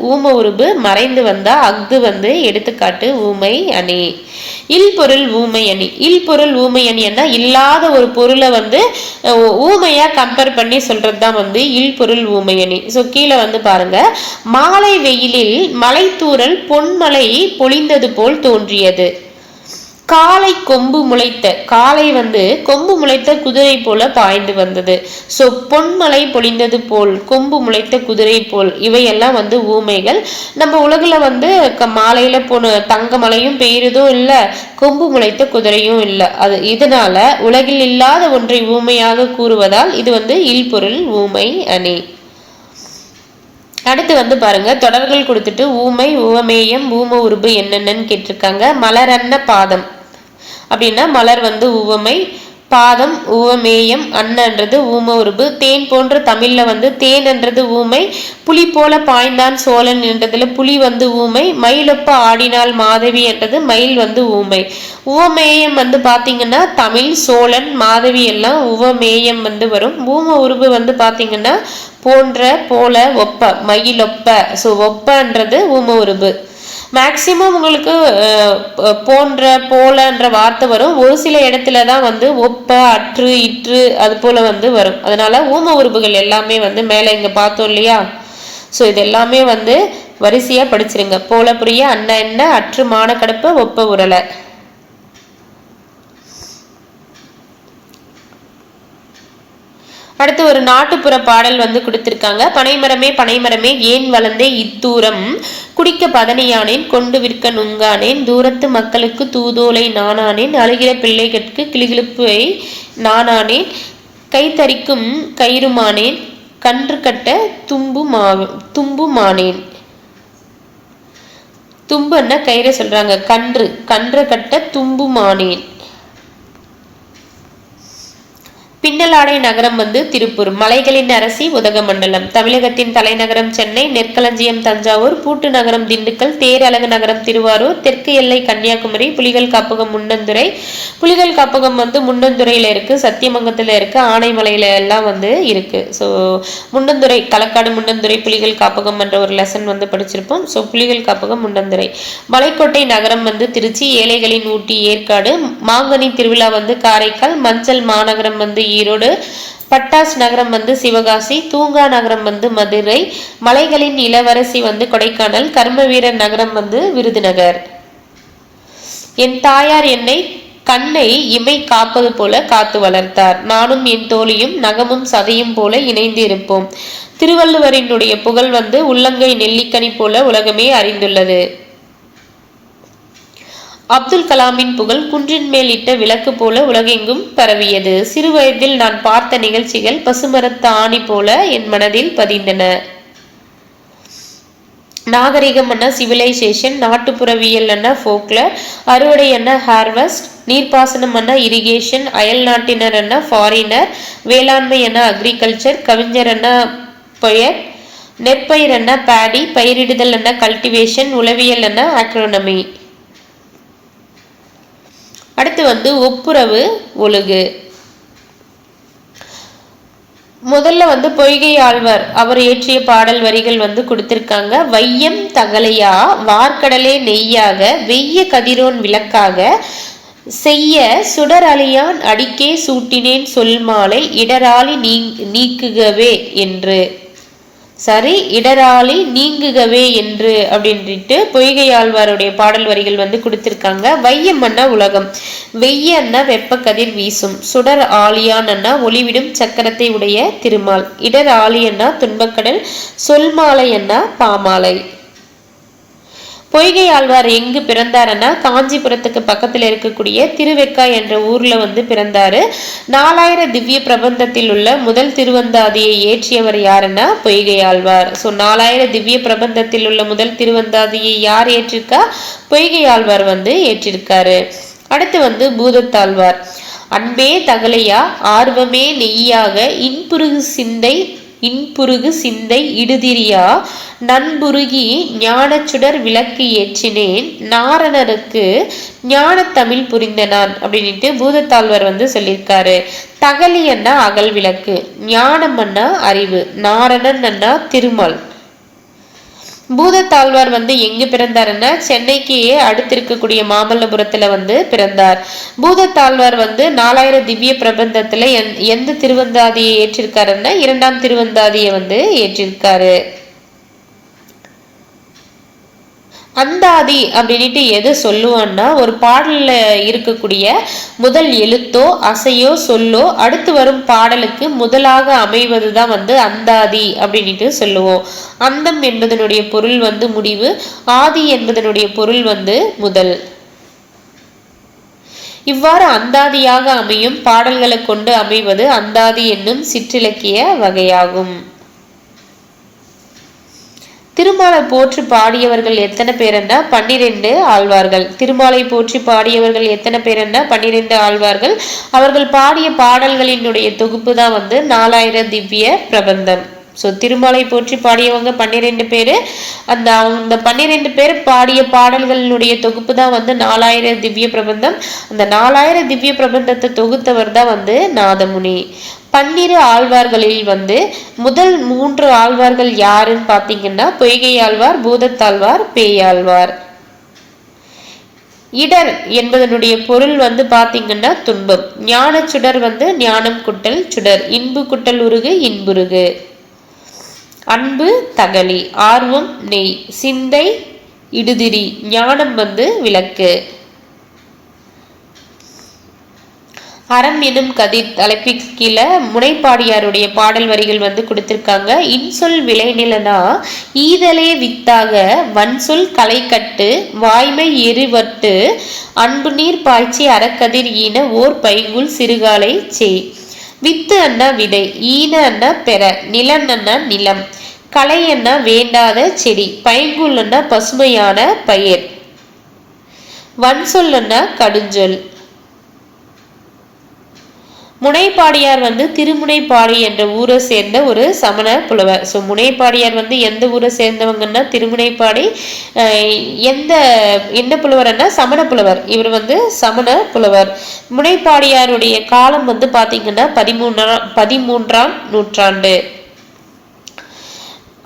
Speaker 1: ஊம உருவு மறைந்து வந்தா அஃது எடுத்துக்காட்டு ஊமை அணி. இல்பொருள் ஊமை அணி. இல்பொருள் ஊமை அணின்னா இல்லாத ஒரு பொருளை ஊமையா கம்பேர் பண்ணி சொல்றதுதான் இல்பொருள் ஊமை அணி. ஸோ கீழே பாருங்க, மாலை வெயிலில் மலைத்தூரல் பொன்மலை பொழிந்தது போல் தோன்றியது. காலை கொம்பு முளைத்த, காலை கொம்பு முளைத்த குதிரை போல பாய்ந்து வந்தது. ஸோ பொன்மலை பொழிந்தது போல், கொம்பு முளைத்த குதிரை போல், இவையெல்லாம் ஊமைகள். நம்ம உலகில் மாலையில தங்க மலையும் பெய்யுறதும் இல்லை, கொம்பு முளைத்த குதிரையும் இல்லை. அது இதனால உலகில் இல்லாத ஒன்றை ஊமையாக கூறுவதால் இது இல்பொருள் ஊமை அணி. அடுத்து பாருங்க, தொடர்கள் கொடுத்துட்டு ஊமை உவமேயம் ஊம உருபு என்னென்னு கேட்டிருக்காங்க. மலரன்ன பாதம் அப்படின்னா மலர் உவமை, பாதம் உவமேயம், அன்னன்றது ஊம உருபு. தேன் போன்ற தமிழ்ல தேன் என்றது ஊமை. புலி போல பாய்ந்தான் சோழன் என்றதுல புலி ஊமை. மயிலொப்ப ஆடினால் மாதவி என்றது மயில் ஊமை. உவமேயம் பாத்தீங்கன்னா தமிழ், சோழன், மாதவி எல்லாம் உவமேயம் வரும். ஊம உருபு பாத்தீங்கன்னா போன்ற, போல, ஒப்ப, மயிலொப்ப. ஸோ ஒப்பன்றது ஊம உருபு. மேக்சிமம் உங்களுக்கு போன்ற போலன்ற வார்த்தை வரும். ஒரு சில இடத்துல தான் ஒப்ப, அற்று, இற்று அது போல வரும். அதனால ஊம உருபுகள் எல்லாமே மேலே இங்க பார்த்தோம் இல்லையா. ஸோ இது எல்லாமே வரிசையா படிச்சிருங்க. போல புரிய, அன்ன என்ன, அற்று மான கடப்ப, ஒப்ப உரலை. அடுத்து ஒரு நாட்டுப்புற பாடல் கொடுத்திருக்காங்க. பனைமரமே பனைமரமே ஏன் வளர்ந்தே இத்தூரம், குடிக்க பதனியானேன் கொண்டு விற்க நுங்கானேன், தூரத்து மக்களுக்கு தூதோலை நானானேன், அழுகிற பிள்ளைகளுக்கு கிளிகிழிப்பை நானானேன், கைத்தறிக்கும் கயிறுமானேன், கன்று கட்ட தும்புமானேன். தும்புன்னா கயிறை சொல்றாங்க, கன்று கட்ட தும்புமானேன். பின்னலாடை நகரம் திருப்பூர். மலைகளின் அரசி உதகமண்டலம். தமிழகத்தின் தலைநகரம் சென்னை. நெற்களஞ்சியம் தஞ்சாவூர். பூட்டு நகரம் திண்டுக்கல். தேரழகு நகரம் திருவாரூர். தெற்கு எல்லை கன்னியாகுமரி. புலிகள் காப்பகம் முன்னந்துறை. புலிகள் காப்பகம் முன்னந்துறையில இருக்கு, சத்தியமங்கலத்துல இருக்கு, ஆனைமலையில எல்லாம் இருக்கு. ஸோ முன்னந்துறை, களக்காடு முன்னந்துறை புலிகள் காப்பகம் என்ற ஒரு லெசன் படிச்சிருப்போம். ஸோ புலிகள் காப்பகம் முன்னந்துறை. மலைக்கோட்டை நகரம் திருச்சி. ஏழைகளின் ஊட்டி ஏற்காடு. மாங்கனி திருவிழா காரைக்கால். மஞ்சள் மாநகரம் ஈரோடு. பட்டாஸ் நகரம் சிவகாசி. தூங்கா நகரம் மதுரை. மலைகளின் இளவரசி கொடைக்கானல். கர்மவீரர் நகரம் விருதுநகர். என் தாயார் என்னை கண்ணை இமை காப்பது போல காத்து வளர்த்தார். நானும் என் தோழியும் நகமும் சதையும் போல இணைந்து இருப்போம். திருவள்ளுவரினுடைய புகழ் உள்ளங்கை நெல்லிக்கனி போல உலகமே அறிந்துள்ளது. அப்துல் கலாமின் புகழ் குன்றின் மேல் இட்ட விளக்கு போல உலகெங்கும் பரவியது. சிறு வயதில் நான் பார்த்த நிகழ்ச்சிகள் பசுமரத்த ஆணி போல என் மனதில் பதிந்தன. நாகரிகம் சிவிலைசேஷன். நாட்டுப்புறவியல் ஃபோக்லர். அறுவடை ஹார்வெஸ்ட். நீர்ப்பாசனம் இரிகேஷன். அயல் நாட்டினர் ஃபாரினர். வேளாண்மை அக்ரிகல்ச்சர். கவிஞர் பொயட். நெற்பயிர் பேடி. பயிரிடுதல் கல்டிவேஷன். உளவியல் ஆக்ரோனமி. அடுத்து ஒப்புரவு ஒழுகு. முதல்ல பொய்கை ஆழ்வார் அவர் இயற்றிய பாடல் வரிகள் கொடுத்திருக்காங்க. வையம் தகலையா வார்க்கடலே நெய்யாக, வெய்ய கதிரோன் விளக்காக, செய்ய சுடர் அழியான் அடிக்கே சூட்டினேன் சொல் மாலை, இடராளி நீக்குகவே என்று. சரி, இடராளி நீங்குகவே என்று அப்படின்ட்டு பொய்கை ஆழ்வாருடைய பாடல் வரிகள் கொடுத்திருக்காங்க. வையம்னா உலகம். வெய்யன்னா வெப்ப கதிர் வீசும். சுடர் ஆலியான்னா ஒளிவிடும் சக்கரத்தை உடைய திருமால். இடர் ஆலியன்னா துன்பக்கடல். சொல் மாலை பாமாலை. பொய்கை ஆழ்வார் எங்கு பிறந்தாருன்னா காஞ்சிபுரத்துக்கு பக்கத்தில் இருக்கக்கூடிய திருவெக்கா என்ற ஊர்ல வந்து பிறந்தாரு. 4000 திவ்ய பிரபந்தத்தில் உள்ள முதல் திருவந்தாதியை ஏற்றியவர் யாருன்னா பொய்கை ஆழ்வார். ஸோ 4000 திவ்ய பிரபந்தத்தில் உள்ள முதல் திருவந்தாதியை யார் ஏற்றிருக்கா? பொய்கை ஆழ்வார் வந்து ஏற்றிருக்காரு. அடுத்து வந்து பூதத்தாழ்வார். அன்பே தகலையா ஆர்வமே நெய்யாக இன்புருகு சிந்தை இடுதிரியா நண்புருகி ஞானச்சுடர் விளக்கு ஏற்றினேன் நாரணருக்கு ஞான தமிழ் புரிந்த நான் அப்படின்ட்டு பூதத்தாழ்வார் வந்து சொல்லியிருக்காரு. தகலி அண்ணா அகல் விளக்கு, ஞானம் அண்ணா அறிவு, நாரணன் அண்ணா திருமால். பூதத்தாழ்வார் வந்து எங்கு பிறந்தாருன்னா சென்னைக்கு அடுத்து இருக்கக்கூடிய மாமல்லபுரத்துல வந்து பிறந்தார். பூதத்தாழ்வார் வந்து 4000 திவ்ய பிரபந்தத்துல எந்த திருவந்தாதியை ஏற்றிருக்காருன்னா 2ஆம் திருவந்தாதியை வந்து ஏற்றிருக்காரு. அந்தாதி அப்படின்ட்டு எது சொல்லுவான்னா ஒரு பாடல்ல இருக்கக்கூடிய முதல் எழுத்தோ அசையோ சொல்லோ அடுத்து வரும் பாடலுக்கு முதலாக அமைவதுதான் வந்து அந்தாதி அப்படின்ட்டு சொல்லுவோம். அந்தம் என்பதனுடைய பொருள் வந்து முடிவு, ஆதி என்பதனுடைய பொருள் வந்து முதல். இவ்வாறு அந்தாதியாக அமையும் பாடல்களை கொண்டு அமைவது அந்தாதி என்னும் சிற்றிலக்கிய வகையாகும். திருமாலை போற்றி பாடியவர்கள் எத்தனை பேருன்னா 12 ஆழ்வார்கள். திருமாலை போற்றி பாடியவர்கள் எத்தனை பேருன்னா 12 ஆழ்வார்கள். அவர்கள் பாடிய பாடல்களினுடைய தொகுப்பு தான் வந்து 4000 திவ்ய பிரபந்தம். ஸோ திருமாலை போற்றி பாடியவங்க 12 பேர். அந்த 12 பேர் பாடிய பாடல்களினுடைய தொகுப்பு தான் வந்து 4000 திவ்ய பிரபந்தம். அந்த 4000 திவ்ய பிரபந்தத்தை தொகுத்தவர் தான் வந்து நாதமுனி. 12 ஆழ்வார்களில் வந்து முதல் 3 ஆழ்வார்கள் யாருன்னு பார்த்தீங்கன்னா பொய்கை ஆழ்வார், பூதத்தாழ்வார், பேயாழ்வார். இடர் என்பதனுடைய பொருள் வந்து பார்த்தீங்கன்னா துன்பம். ஞான சுடர் வந்து ஞானம் குட்டல் சுடர், இன்பு குட்டல் உருகு இன்புருகு. அன்பு தகலி, ஆர்வம் நெய், சிந்தை இடுதிரி, ஞானம் வந்து விளக்கு. அறம் எனும் கதிர் தலைப்பிற்கு கீழே முனைப்பாடியாருடைய பாடல் வரிகள் வந்து கொடுத்திருக்காங்க. இன்சொல் விளைநிலனா ஈதலே வித்தாக வன்சொல் களை கட்டு வாய்மை எரிவட்டு அன்பு நீர் பாய்ச்சி அறக்கதிர் ஈன ஓர் பைங்குள் சிறுகாலை செய். வித்து அண்ணா விதை, ஈன அண்ணா பெற, நிலம் அண்ணா நிலம், களை அண்ணா வேண்டாத செடி, பைங்குள் அண்ணா பசுமையான பயிர், வன்சொல் அண்ணா கடுஞ்சொல். முனைப்பாடியார் வந்து திருமுனைப்பாடி என்ற ஊரை சேர்ந்த ஒரு சமண புலவர். ஸோ முனைப்பாடியார் வந்து எந்த ஊரை சேர்ந்தவங்கன்னா திருமுனைப்பாடி. என்ன புலவர்னா சமண புலவர். இவர் வந்து சமண புலவர். முனைப்பாடியாருடைய காலம் வந்து பார்த்தீங்கன்னா 13ஆம் நூற்றாண்டு.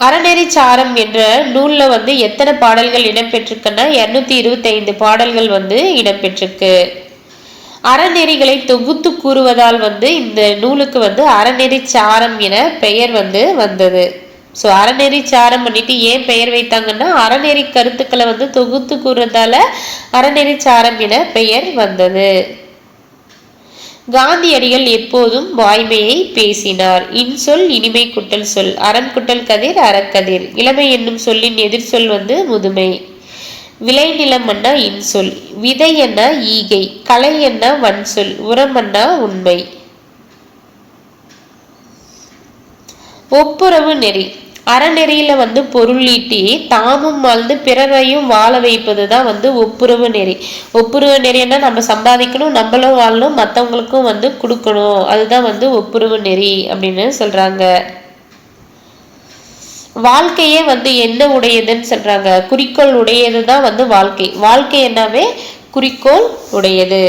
Speaker 1: அறநெறி சாரம் என்ற நூல்ல வந்து எத்தனை பாடல்கள் இடம்பெற்றிருக்குன்னா 225 பாடல்கள் வந்து இடம்பெற்றிருக்கு. அறநெறிகளை தொகுத்து கூறுவதால் வந்து இந்த நூலுக்கு வந்து அறநெறி சாரம் என பெயர் வந்து வந்தது. ஸோ அறநெறி சாரம் பண்ணிட்டு ஏன் பெயர் வைத்தாங்கன்னா அறநெறி கருத்துக்களை வந்து தொகுத்து கூறுறதால அறநெறி சாரம் என பெயர் வந்தது. காந்தியடிகள் எப்போதும் வாய்மையை பேசினார். இன்சொல் இனிமை குட்டல் சொல், அறம் குட்டல் கதிர் அறக்கதிர். இளமை என்னும் சொல்லின் எதிர்சொல் வந்து முதுமை. விளைநிலம் அண்ணா இன்சொல், விதை அண்ணா ஈகை, களை அண்ணா வன்சொல், உரம் அண்ணா உண்மை. ஒப்புரவு நெறி. அறநெறியில வந்து பொருள் ஈட்டி தாமும் வாழ்ந்து பிறரையும் வாழ வைப்பது தான் வந்து ஒப்புரவு நெறி. ஒப்புரவு நெறின்னா நம்ம சம்பாதிக்கணும், நம்மளும் வாழணும், மற்றவங்களுக்கும் வந்து கொடுக்கணும். அதுதான் வந்து ஒப்புரவு நெறி அப்படின்னு சொல்றாங்க. வாழ்க்கையே வந்து என்ன உடையதுன்னு சொல்றாங்க? குறிக்கோள் உடையது தான் வந்து வாழ்க்கை. வாழ்க்கை என்னவே குறிக்கோள் உடையது.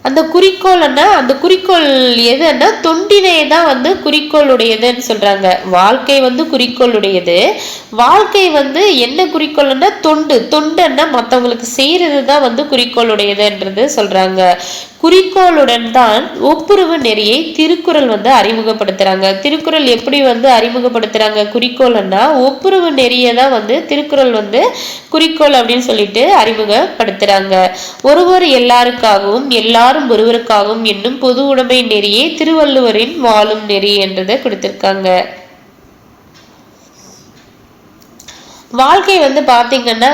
Speaker 1: அந்த குறிக்கோள்னா அந்த குறிக்கோள் எதுன்னா தொண்டினை தான் வந்து குறிக்கோள் உடையதுன்னு சொல்றாங்க. வாழ்க்கை வந்து குறிக்கோள் உடையது. வாழ்க்கை வந்து என்ன குறிக்கோள்னா தொண்டுன்னா மற்றவங்களுக்கு செய்யறது தான் வந்து குறிக்கோள் உடையதுன்றது சொல்றாங்க. குறிக்கோளுடன் தான் ஒப்புரவு நெறியை திருக்குறள் வந்து அறிமுகப்படுத்துறாங்க. திருக்குறள் எப்படி வந்து அறிமுகப்படுத்துறாங்க குறிக்கோள்னா ஒப்புரவு நெறியை தான் வந்து திருக்குறள் வந்து குறிக்கோள் அப்படின்னு சொல்லிட்டு அறிமுகப்படுத்துறாங்க. ஒருவர் எல்லாருக்காகவும் எல்லாரும் ஒருவருக்காகவும் என்னும் பொது உடைமை நெறியை திருவள்ளுவரின் வாழும் நெறி என்றதை கொடுத்திருக்காங்க. வாழ்க்கை வந்து பாத்தீங்கன்னா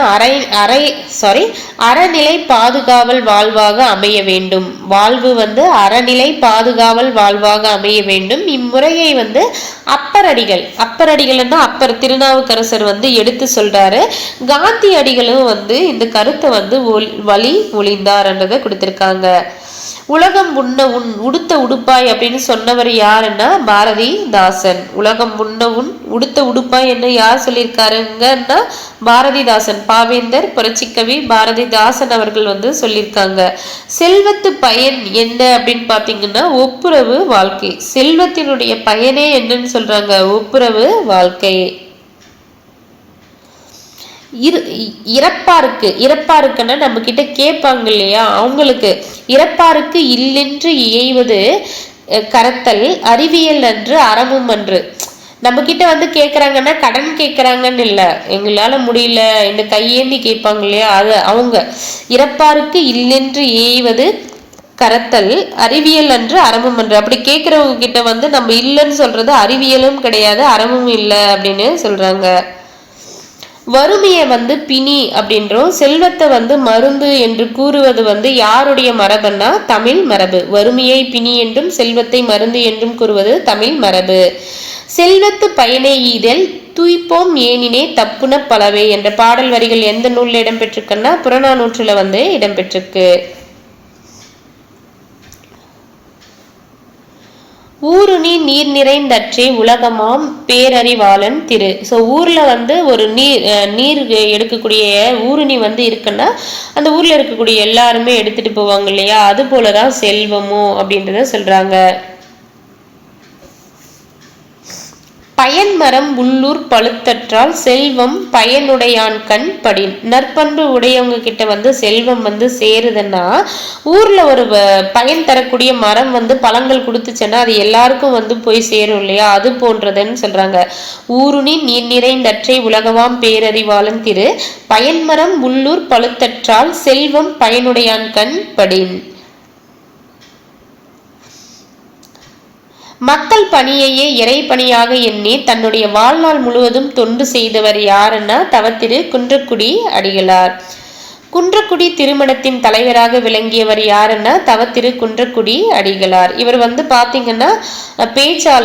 Speaker 1: அறநிலை பாதுகாவல் வாழ்வாக அமைய வேண்டும். வாழ்வு வந்து அறநிலை பாதுகாவல் வாழ்வாக அமைய வேண்டும். இம்முறையை வந்து அப்பரடிகள்னா அப்பர் திருநாவுக்கரசர் வந்து எடுத்து சொல்றாரு. காந்தியடிகளும் வந்து இந்த கருத்தை வந்து வழி ஒளிந்தார்ன்றதை கொடுத்திருக்காங்க. உலகம் உண்ண உடுத்த உடுப்பாய் அப்படின்னு சொன்னவர் யாருன்னா பாரதிதாசன். உலகம் உண்ண உடுத்த உடுப்பாய் என்ன யார் சொல்லியிருக்காருங்கன்னா பாரதிதாசன். பாவேந்தர் புரட்சிக்கவி பாரதிதாசன் அவர்கள் வந்து சொல்லியிருக்காங்க. செல்வத்து பயன் என்ன அப்படின்னு பாத்தீங்கன்னா ஒப்புரவு வாழ்க்கை. செல்வத்தினுடைய பயனே என்னன்னு சொல்றாங்க, ஒப்புரவு வாழ்க்கை. இறப்பாருக்குன்னா நம்ம கிட்ட கேட்பாங்க இல்லையா, அவங்களுக்கு இறப்பாருக்கு இல்லென்று இயைவது கரத்தல் அறிவியல் அன்று அறமும் அன்று. நம்ம கிட்ட வந்து கேட்கறாங்கன்னா கடன் கேட்கறாங்கன்னு இல்லை, எங்களால முடியல இந்த கையேந்தி கேட்பாங்க இல்லையா, அது அவங்க இறப்பாருக்கு இல்லென்று இயைவது கரத்தல் அறிவியல் அன்று அறமும் அன்று. அப்படி கேட்கறவங்க கிட்ட வந்து நம்ம இல்லைன்னு சொல்றது அறிவியலும் கிடையாது அறமும் இல்லை அப்படின்னு சொல்றாங்க. வறுமையை வந்து பிணி அப்படின்றோம், செல்வத்தை வந்து மருந்து என்று கூறுவது வந்து யாருடைய மரபுன்னா தமிழ் மரபு. வறுமையை பிணி என்றும் செல்வத்தை மருந்து என்றும் கூறுவது தமிழ் மரபு. செல்வத்து பயனை ஈதல் தூய்ப்போம் ஏனினே தப்புன பலவே என்ற பாடல் வரிகள் எந்த நூல்ல இடம்பெற்றிருக்குன்னா புறநானூற்றுல வந்து இடம்பெற்றிருக்கு. ஊருணி நீர் நிறைந்தற்றே உலகமாம் பேரறிவாளன் திரு. ஸோ ஊர்ல வந்து ஒரு நீர் எடுக்கக்கூடிய ஊருணி வந்து இருக்குன்னா அந்த ஊர்ல இருக்கக்கூடிய எல்லாருமே எடுத்துட்டு போவாங்க இல்லையா, அது போலதான் செல்வமும் அப்படின்றத சொல்றாங்க. பயன்மரம் உள்ளூர் பழுத்தற்றால் செல்வம் பயனுடையான் கண் படின். நற்பண்பு உடையவங்க கிட்ட வந்து செல்வம் வந்து சேருதுன்னா ஊர்ல ஒரு பயன் தரக்கூடிய மரம் வந்து பழங்கள் கொடுத்துச்சுன்னா அது எல்லாருக்கும் வந்து போய் சேரும் இல்லையா, அது போன்றதுன்னு சொல்றாங்க. ஊருணி நீர் நிறைந்தற்றை உலகவாம் பேரறிவாளன் திரு. பயன்மரம் உள்ளூர் பழுத்தற்றால் செல்வம் பயனுடையான் கண் படின். மக்கள் பணியையே இறை பணியாக எண்ணி தன்னுடைய வாழ்நாள் முழுவதும் தொண்டு செய்தவர் யாருன்னா தவத்திரு குன்றக்குடி அடிகளார். குன்றக்குடி திருமணத்தின் தலைவராக விளங்கியவர் யாருன்னா தவத்திரு குன்றக்குடி அடிகளார். இவர் வந்து பாத்தீங்கன்னா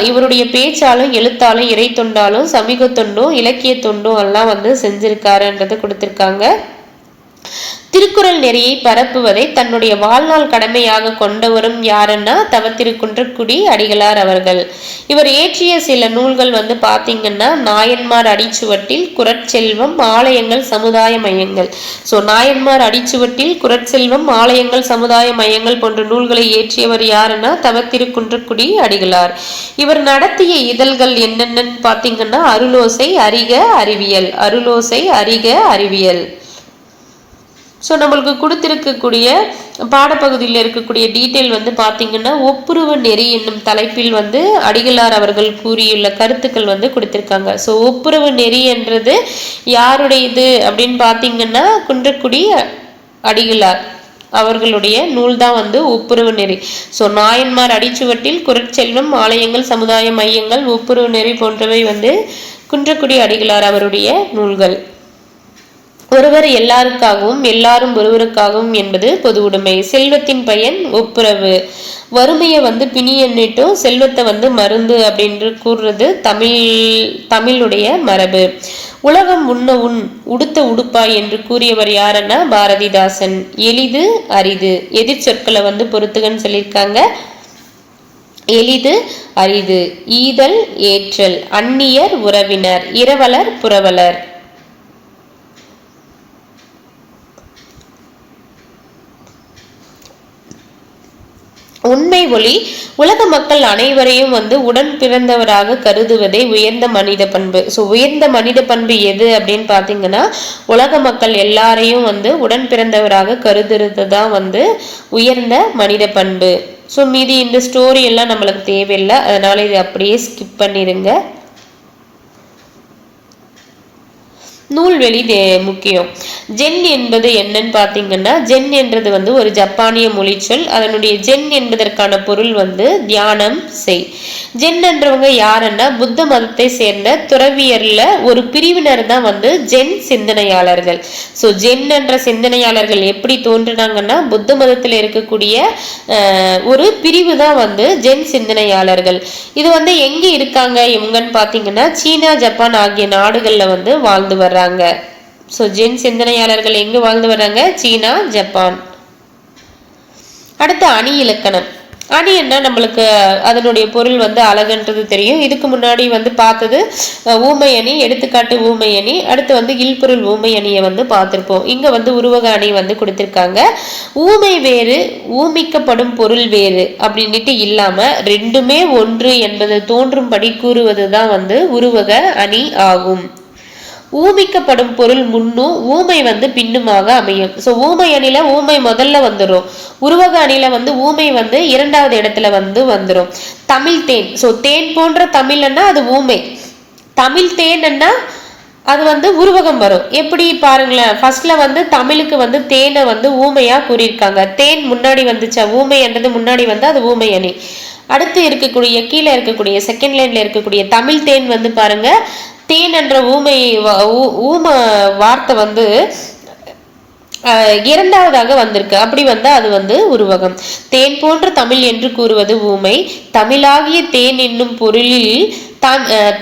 Speaker 1: இவருடைய பேச்சாலும் எழுத்தாலும் இறை தொண்டாலும் சமூக தொண்டும் இலக்கிய தொண்டும் எல்லாம் வந்து செஞ்சிருக்காருன்றது கொடுத்திருக்காங்க. திருக்குறள் நெறியை பரப்புவதை தன்னுடைய வாழ்நாள் கடமையாக கொண்டவரும் யாருன்னா தவத்திரு குன்றக்குடி அடிகளார் அவர்கள். இவர் இயற்றிய சில நூல்கள் வந்து பாத்தீங்கன்னா நாயன்மார் அடிச்சுவட்டில் குறட்செல்வம் ஆலயங்கள் சமுதாய மையங்கள். ஸோ நாயன்மார் அடிச்சுவட்டில் குறட்செல்வம் ஆலயங்கள் சமுதாய மையங்கள் போன்ற நூல்களை இயற்றியவர் யாருன்னா தவத்திரு குன்றக்குடி அடிகளார். இவர் நடத்திய இதழ்கள் என்னென்னு பாத்தீங்கன்னா அருளோசை அறிக அறிவியல், அருளோசை அறிக அறிவியல். ஸோ நம்மளுக்கு கொடுத்திருக்கக்கூடிய பாடப்பகுதியில் இருக்கக்கூடிய டீட்டெயில் வந்து பார்த்தீங்கன்னா ஒப்புரவு நெறி என்னும் தலைப்பில் வந்து அடிகளார் அவர்கள் கூறியுள்ள கருத்துக்கள் வந்து கொடுத்திருக்காங்க. ஸோ ஒப்புரவு நெறி என்றது யாருடையது அப்படின்னு பார்த்தீங்கன்னா குன்றக்குடி அடிகளார் அவர்களுடைய நூல் தான் வந்து ஒப்புரவு நெறி. ஸோ நாயன்மார் அடிச்சுவட்டில் குறட்செல்வம் ஆலயங்கள் சமுதாய மையங்கள் ஒப்புரவு நெறி போன்றவை வந்து குன்றக்குடி அடிகளார் அவருடைய நூல்கள். ஒருவர் எல்லாருக்காகவும் எல்லாரும் ஒருவருக்காகவும் என்பது பொது உடைமை. செல்வத்தின் பயன் ஒப்புரவு. வறுமையை வந்து பிணி எண்ணிட்டும் செல்வத்தை வந்து மருந்து அப்படின்னு கூறுறது தமிழுடைய மரபு. உலகம் உண்ண உடுத்த உடுப்பாய் என்று கூறியவர் யாருன்னா பாரதிதாசன். எளிது அரிது எதிர் சொற்களை வந்து பொறுத்துகன்னு சொல்லியிருக்காங்க. எளிது அரிது ஈதல் ஏற்றல் அந்நியர் உறவினர் இரவலர் புரவலர். உண்மை ஒளி உலக மக்கள் அனைவரையும் வந்து உடன் பிறந்தவராக கருதுவதே உயர்ந்த மனித பண்பு. ஸோ உயர்ந்த மனித பண்பு எது அப்படின்னு பார்த்தீங்கன்னா உலக மக்கள் எல்லாரையும் வந்து உடன் பிறந்தவராக கருதுறது தான் வந்து உயர்ந்த மனித பண்பு. ஸோ மீதி இந்த ஸ்டோரி எல்லாம் நம்மளுக்கு தேவையில்லை, அதனால இது அப்படியே ஸ்கிப் பண்ணிடுங்க. நூல்வெளி முக்கியம். ஜென் என்பது என்னன்னு பார்த்தீங்கன்னா, ஜென் என்றது வந்து ஒரு ஜப்பானிய மொழி சொல். அதனுடைய ஜென் என்பதற்கான பொருள் வந்து தியானம் செய். ஜென் என்றவங்க யாருன்னா புத்த மதத்தை சேர்ந்த துறவியர்ல ஒரு பிரிவினர் தான் வந்து ஜென் சிந்தனையாளர்கள். ஸோ ஜென் என்ற சிந்தனையாளர்கள் எப்படி தோன்றினாங்கன்னா புத்த மதத்தில் இருக்கக்கூடிய ஒரு பிரிவு தான் வந்து ஜென் சிந்தனையாளர்கள். இது வந்து எங்க இருக்காங்க இவங்கன்னு பார்த்தீங்கன்னா சீனா, ஜப்பான் ஆகிய நாடுகளில் வந்து வாழ்ந்து வர்றாங்க. ஸோ ஜென் சிந்தனையாளர்கள் எங்க வாழ்ந்து வர்றாங்க? சீனா, ஜப்பான். அடுத்து அணி இலக்கணம். அணி என்ன நம்மளுக்கு அதனுடைய பொருள் வந்து அழகுன்றது தெரியும். இதுக்கு முன்னாடி வந்து பார்த்தது ஊமை அணி, எடுத்துக்காட்டு ஊமை அணி. அடுத்து வந்து இல்பொருள் ஊமை அணியை வந்து பார்த்துருப்போம். இங்கே வந்து உருவக அணி வந்து கொடுத்துருக்காங்க. ஊமை வேறு, ஊமிக்கப்படும் பொருள் வேறு அப்படின்ட்டு இல்லாமல் ரெண்டுமே ஒன்று என்பது தோன்றும்படி கூறுவது தான் வந்து உருவக அணி ஆகும். ஊமிக்கப்படும் பொருள் முன்னும் ஊமை வந்து பின்னுமாக அமையும். ஸோ ஊமை அணில ஊமை முதல்ல வந்துடும், உருவக அணில வந்து ஊமை வந்து இரண்டாவது இடத்துல வந்து வந்துடும். தமிழ் தேன். ஸோ தேன் போன்ற தமிழ்னா அது ஊமை, தமிழ் தேன்னா அது வந்து உருவகம் வரும். எப்படி பாருங்களேன், ஃபர்ஸ்ட்ல வந்து தமிழுக்கு வந்து தேனை வந்து ஊமையா கூறியிருக்காங்க. தேன் முன்னாடி வந்துச்சா, ஊமை என்றது முன்னாடி வந்து அது ஊமை அணி. அடுத்து இருக்கக்கூடிய கீழே இருக்கக்கூடிய செகண்ட் லைன்ல இருக்கக்கூடிய தமிழ் தேன் வந்து பாருங்க, தேன் என்ற ஊம வார்த்தை வந்து இரண்டாவதாக வந்திருக்கு. அப்படி வந்தா அது வந்து உருவகம். தேன் போன்ற தமிழ் என்று கூறுவது ஊமை, தமிழாகிய தேன் என்னும் பொருளில்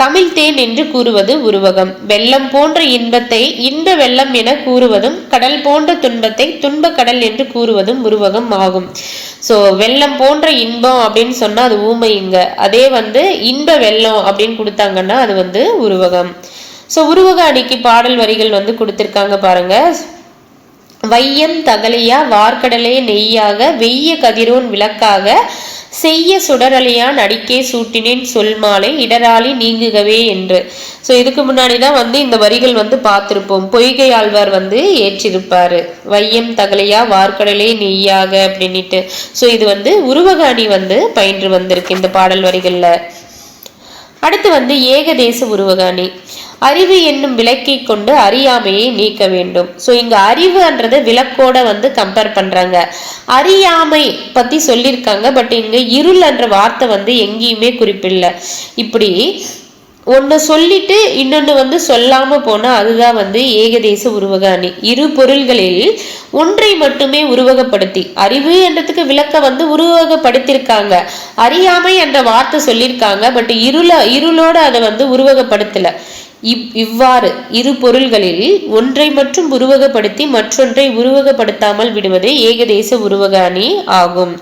Speaker 1: தமிழ் தேன் என்று கூறுவது உருவகம். வெள்ளம் போன்ற இன்பத்தை இன்ப வெள்ளம் என கூறுவதும், கடல் போன்ற துன்பத்தை துன்ப கடல் என்று கூறுவதும் உருவகம் ஆகும். ஸோ வெள்ளம் போன்ற இன்பம் அப்படின்னு சொன்னா அது ஊமைங்க. அதே வந்து இன்ப வெள்ளம் அப்படின்னு கொடுத்தாங்கன்னா அது வந்து உருவகம். ஸோ உருவக அணிக்கு பாடல் வரிகள் வந்து கொடுத்திருக்காங்க பாருங்க. வையம் தகலியா வார்க்கடலே நெய்யாக, வெய்ய கதிரோன் விளக்காக, செய்ய சுடரலியான் அடிக்கே சூட்டினேன் சொல் மாலை, இடராளி நீங்குகவே என்று. ஸோ இதுக்கு முன்னாடி தான் வந்து இந்த வரிகள் வந்து பார்த்துருப்போம். பொய்கை ஆழ்வார் வந்து ஏற்றிருப்பாரு, வையம் தகலையா வார்க்கடலே நெய்யாக அப்படின்ட்டு. ஸோ இது வந்து உருவக அணி வந்து பயின்று வந்திருக்கு இந்த பாடல் வரிகள்ல. அடுத்து வந்து ஏகதேச உருவக அணி. அறிவு என்னும் விளக்கை கொண்டு அறியாமையை நீக்க வேண்டும். ஸோ இங்க அறிவுன்றத விளக்கோட வந்து கம்பேர் பண்றாங்க. அறியாமை பத்தி சொல்லியிருக்காங்க, பட் இங்க இருள் என்ற வார்த்தை வந்து எங்கேயுமே குறிப்பிடல. இப்படி ஒன்னு சொல்லிட்டு இன்னொன்னு வந்து சொல்லாம போனா அதுதான் வந்து ஏகதேச உருவக அணி. இரு பொருள்களில் ஒன்றை மட்டுமே உருவகப்படுத்தி, அறிவு என்றதுக்கு விளக்க வந்து உருவகப்படுத்திருக்காங்க, அறியாமை என்ற வார்த்தை சொல்லியிருக்காங்க, பட் இருளோட அதை வந்து உருவகப்படுத்தல. இவ்வாறு இரு பொருள்களில் ஒன்றை மட்டும் உருவகப்படுத்தி மற்றொன்றை உருவகப்படுத்தாமல் விடுவது ஏகதேச உருவக அணி ஆகும்.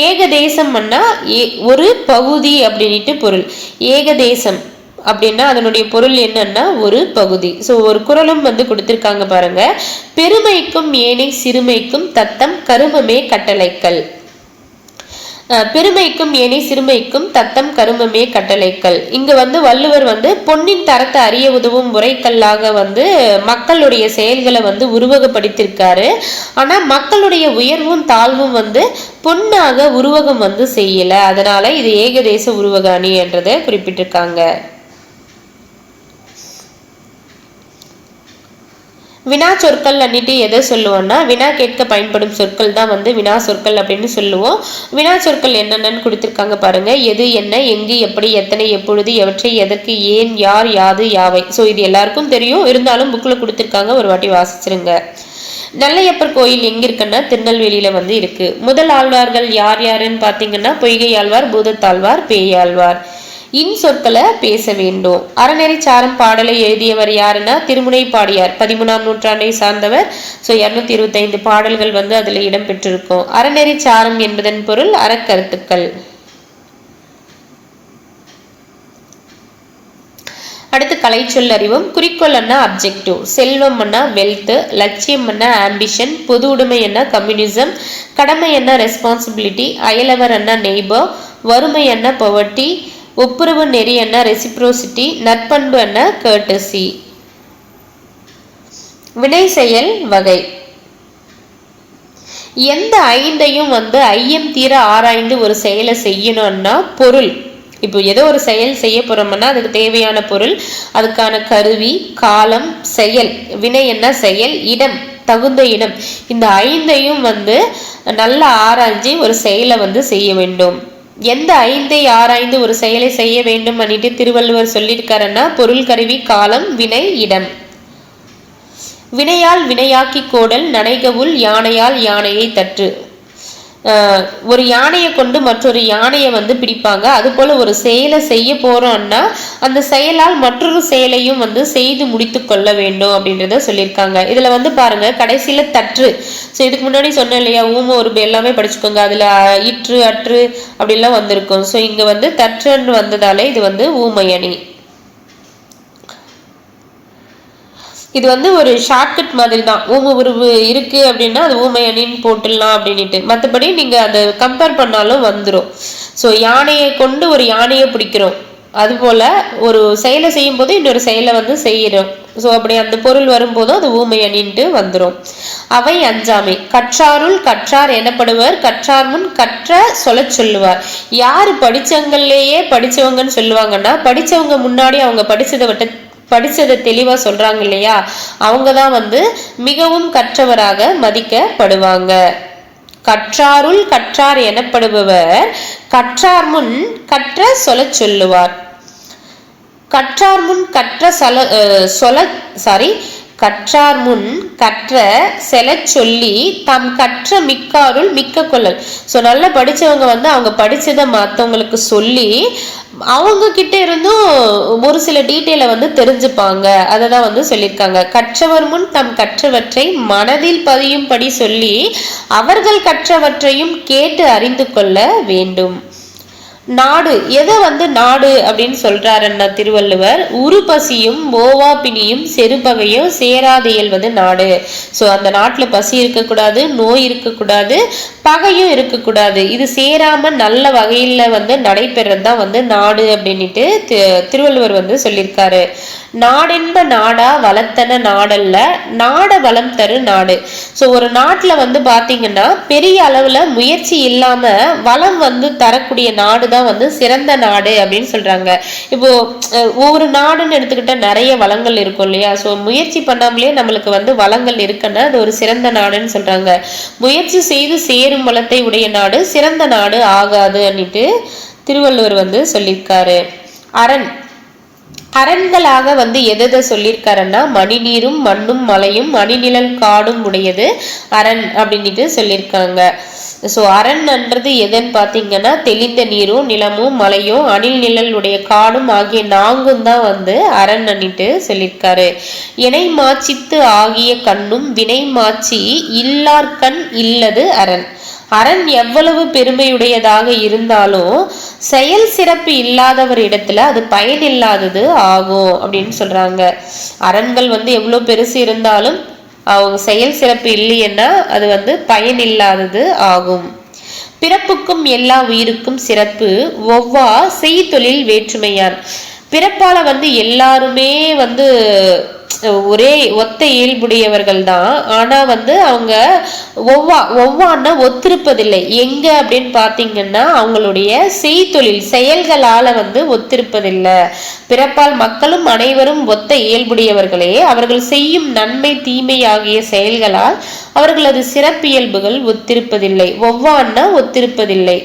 Speaker 1: ஏகதேசம்னா ஒரு பகுதி அப்படின்ட்டு பொருள். ஏகதேசம் அப்படின்னா அதனுடைய பொருள் என்னன்னா ஒரு பகுதி. ஸோ ஒரு குறளும் வந்து கொடுத்திருக்காங்க பாருங்க. பெருமைக்கும் ஏனை சிறுமைக்கும் தத்தம் கருமமே கட்டளைக்கல். பெருமைக்கும் ஏனை சிறுமைக்கும் தத்தம் கருமமே கட்டளைக்கல். இங்க வந்து வள்ளுவர் வந்து பொன்னின் தரத்தை அறிய உதவும் முறைக்கல்லாக வந்து மக்களுடைய செயல்களை வந்து உருவகப்படுத்தியிருக்காரு. ஆனா மக்களுடைய உயர்வும் தாழ்வும் வந்து பொன்னாக உருவகம் வந்து செய்யல. அதனால இது ஏகதேச உருவக அணி என்றதை குறிப்பிட்டிருக்காங்க. வினா சொற்கள் அன்னிட்டு எதை சொல்லுவோம்னா, வினா கேட்க பயன்படும் சொற்கள் தான் வந்து வினா சொற்கள் அப்படின்னு சொல்லுவோம். வினா சொற்கள் என்னென்னு கொடுத்திருக்காங்க பாருங்க. எது, என்ன, எங்கு, எப்படி, எத்தனை, எப்பொழுது, எவற்றை, எதற்கு, ஏன், யார், யாது, யாவை. ஸோ இது எல்லாருக்கும் தெரியும், இருந்தாலும் புக்கில் கொடுத்திருக்காங்க, ஒரு வாட்டி வாசிச்சிருங்க. நெல்லையப்பர் கோயில் எங்க இருக்குன்னா திருநெல்வேலியில வந்து இருக்கு. முதல் ஆழ்வார்கள் யார் யாருன்னு பாத்தீங்கன்னா பொய்கை ஆழ்வார், பூதத்தாழ்வார், பேயாழ்வார். இன் சொற்களை பேச வேண்டும். அறநெறி சாரம் பாடலை எழுதியவர் யாருன்னா திருமுனைப்பாடியார், 13ஆம் நூற்றாண்டை சார்ந்தவர். ஸோ 225 பாடல்கள் வந்து அதுல இடம்பெற்றிருக்கும். அறநெறி சாரம் என்பதன் பொருள் அறக்கருத்துக்கள். அடுத்து கலை சொல் அறிவும். குறிக்கோள் என்ன அப்ஜெக்டிவ், செல்வம் என்ன வெல்த், லட்சியம் என்ன ஆம்பிஷன், பொது உடைமை என்ன கம்யூனிசம், கடமை என்ன ரெஸ்பான்சிபிலிட்டி, அயலவர் என்ன நெய்பர், வறுமை என்ன பொவர்ட்டி, ஒப்புரவு நெறி என்ன ரெசிப்ரோசிட்டி, நற்பண்பு என்ன கர்டசி. வினை செயல் வகை. எந்த ஐந்தையும் வந்து ஐயம் தீர ஆராய்ந்து ஒரு செயலை செய்யணும்னா பொருள், இப்போ ஏதோ ஒரு செயல் செய்ய போறோம்னா அதுக்கு தேவையான பொருள், அதுக்கான கருவி, காலம், செயல், வினை என்ன செயல், இடம், தகுந்த இடம், இந்த 5ஐயும் வந்து நல்லா ஆராய்ஞ்சி ஒரு செயலை வந்து செய்ய வேண்டும். எந்த 5ஐ ஆராய்ந்து ஒரு செயலை செய்ய வேண்டும் பண்ணிட்டு திருவள்ளுவர் சொல்லியிருக்காருன்னா, பொருள், கருவி, காலம், வினை, இடம். வினையால் வினையாக்கி கோடல் நனைகவுள் யானையால் யானையை தற்று. ஒரு யானையை கொண்டு மற்றொரு யானையை வந்து பிடிப்பாங்க. அது போல ஒரு செயலை செய்ய போறோம்னா அந்த செயலால் மற்றொரு செயலையும் வந்து செய்து முடித்து கொள்ள வேண்டும் அப்படின்றத சொல்லியிருக்காங்க. இதுல வந்து பாருங்க கடைசியில தற்று. ஸோ இதுக்கு முன்னாடி சொன்னேன் இல்லையா, ஊம உருபு எல்லாமே படிச்சுக்கோங்க. அதுல இற்று அற்று அப்படிலாம் வந்திருக்கும். ஸோ இங்க வந்து தற்றுன்னு வந்ததாலே இது வந்து ஊமையணி. இது வந்து ஒரு ஷார்ட்கட் மாதிரி தான். ஊம உருவு இருக்கு அப்படின்னா அது ஊமை அணின்னு போட்டுடலாம் அப்படின்ட்டு. மற்றபடி நீங்க அதை கம்பேர் பண்ணாலும் வந்துடும். ஸோ யானையை கொண்டு ஒரு யானையை பிடிக்கிறோம், அதுபோல ஒரு செயலை செய்யும் போது இன்னொரு செயலை வந்து செய்யறோம். ஸோ அப்படி அந்த பொருள் வரும்போதும் அது ஊமை அணின்ட்டு வந்துடும். அவை அஞ்சாமை. கற்றாருள் கற்றார் எனப்படுவர், கற்றார் முன் கற்ற சொல்ல சொல்லுவார். யாரு படிச்சவங்களையே படிச்சவங்கன்னு சொல்லுவாங்கன்னா, படிச்சவங்க முன்னாடி அவங்க படிச்சதை தெளிவா சொல்றாங்க இல்லையா, அவங்க தான் வந்து மிகவும் கற்றவராக மதிக்கப்படுவாங்க. கற்றாருள் கற்றார் எனப்படுபவர், கற்றார் முன் கற்ற சொல்ல சொல்லுவார். கற்றார் முன் கற்ற கற்றார் முன் கற்ற செல சொல்லி தம் கற்ற மிக்காருள் மிக்க கொள்ளல். ஸோ நல்லா படிச்சவங்க வந்து அவங்க படிச்சதை மற்றவங்களுக்கு சொல்லி அவங்க கிட்ட இருந்தும் ஒரு சில டீட்டெயிலை வந்து தெரிஞ்சுப்பாங்க. அதை தான் வந்து சொல்லியிருக்காங்க. கற்றவர் முன் தம் கற்றவற்றை மனதில் பதியும்படி சொல்லி அவர்கள் கற்றவற்றையும் கேட்டு அறிந்து கொள்ள வேண்டும். நாடு, எதை வந்து நாடு அப்படின்னு சொல்றாருன்னா திருவள்ளுவர், உருபசியும் ஓவா பிணியும் செருபகையும் சேராது இயல்வது நாடு. ஸோ அந்த நாட்டில் பசி இருக்கக்கூடாது, நோய் இருக்கக்கூடாது, பகையும் இருக்கக்கூடாது. இது சேராம நல்ல வகையில வந்து நடைபெறது தான் வந்து நாடு அப்படின்ட்டு திருவள்ளுவர் வந்து சொல்லியிருக்காரு. நாடென்ப நாடா வளத்தன நாடல்ல, நாட வளம் தரு நாடு. ஸோ ஒரு நாட்டில் வந்து பார்த்தீங்கன்னா பெரிய அளவில் முயற்சி இல்லாம வளம் வந்து தரக்கூடிய நாடு தான் வந்து சிறந்த நாடு அப்படின்னு சொல்றாங்க. இப்போ ஒவ்வொரு நாடுன்னு எடுத்துக்கிட்டா நிறைய வளங்கள் இருக்கும் இல்லையா. ஸோ முயற்சி பண்ணாமலே நம்மளுக்கு வந்து வளங்கள் இருக்குன்னா அது ஒரு சிறந்த நாடுன்னு சொல்றாங்க. முயற்சி செய்து சேரும் வளத்தை உடைய நாடு சிறந்த நாடு ஆகாது அப்படின்ட்டு திருவள்ளுவர் வந்து சொல்லியிருக்காரு. அரண்களாக வந்து எதை சொல்லியிருக்காருன்னா, மணிநீரும் மண்ணும் மலையும் அணிநிழல் காடும் உடையது அரண் அப்படின்ட்டு சொல்லியிருக்காங்க. ஸோ அரண்ன்றது எதுன்னு பார்த்தீங்கன்னா, தெளிந்த நீரும் நிலமும் மலையும் அணில் நிழல் உடைய காடும் ஆகிய நான்கும் தான் வந்து அரண் அன்னிட்டு சொல்லியிருக்காரு. இணை மாச்சித்து ஆகிய கண்ணும் வினை மாச்சி இல்லார் கண் இல்லது அரண். அரண் எவ்வளவு பெருமையுடையதாக இருந்தாலும் செயல் சிறப்பு இல்லாதவர் இடத்துல அது பயனில்லாதது ஆகும் அப்படின்னு சொல்றாங்க. அரண்கள் வந்து எவ்வளவு பெருசு இருந்தாலும் அவங்க செயல் சிறப்பு இல்லைன்னா அது வந்து பயனில்லாதது ஆகும். பிறப்புக்கும் எல்லா உயிருக்கும் சிறப்பு ஒவ்வா செய்தொழில் வேற்றுமையான். பிறப்பால வந்து எல்லாருமே வந்து ஒரே ஒத்த இயல்புடையவர்கள் தான். ஆனா வந்து அவங்க ஒவ்வான்னா ஒத்திருப்பதில்லை. எங்க அப்படின்னு பாத்தீங்கன்னா அவங்களுடைய செய்தொழில் செயல்களால வந்து ஒத்திருப்பதில்லை. பிறப்பால் மக்களும் அனைவரும் ஒத்த இயல்புடையவர்களே, அவர்கள் செய்யும் நன்மை தீமை ஆகிய செயல்களால் அவர்களது சிறப்பியல்புகள் ஒத்திருப்பதில்லை. ஒவ்வான்னா ஒத்திருப்பதில்லை.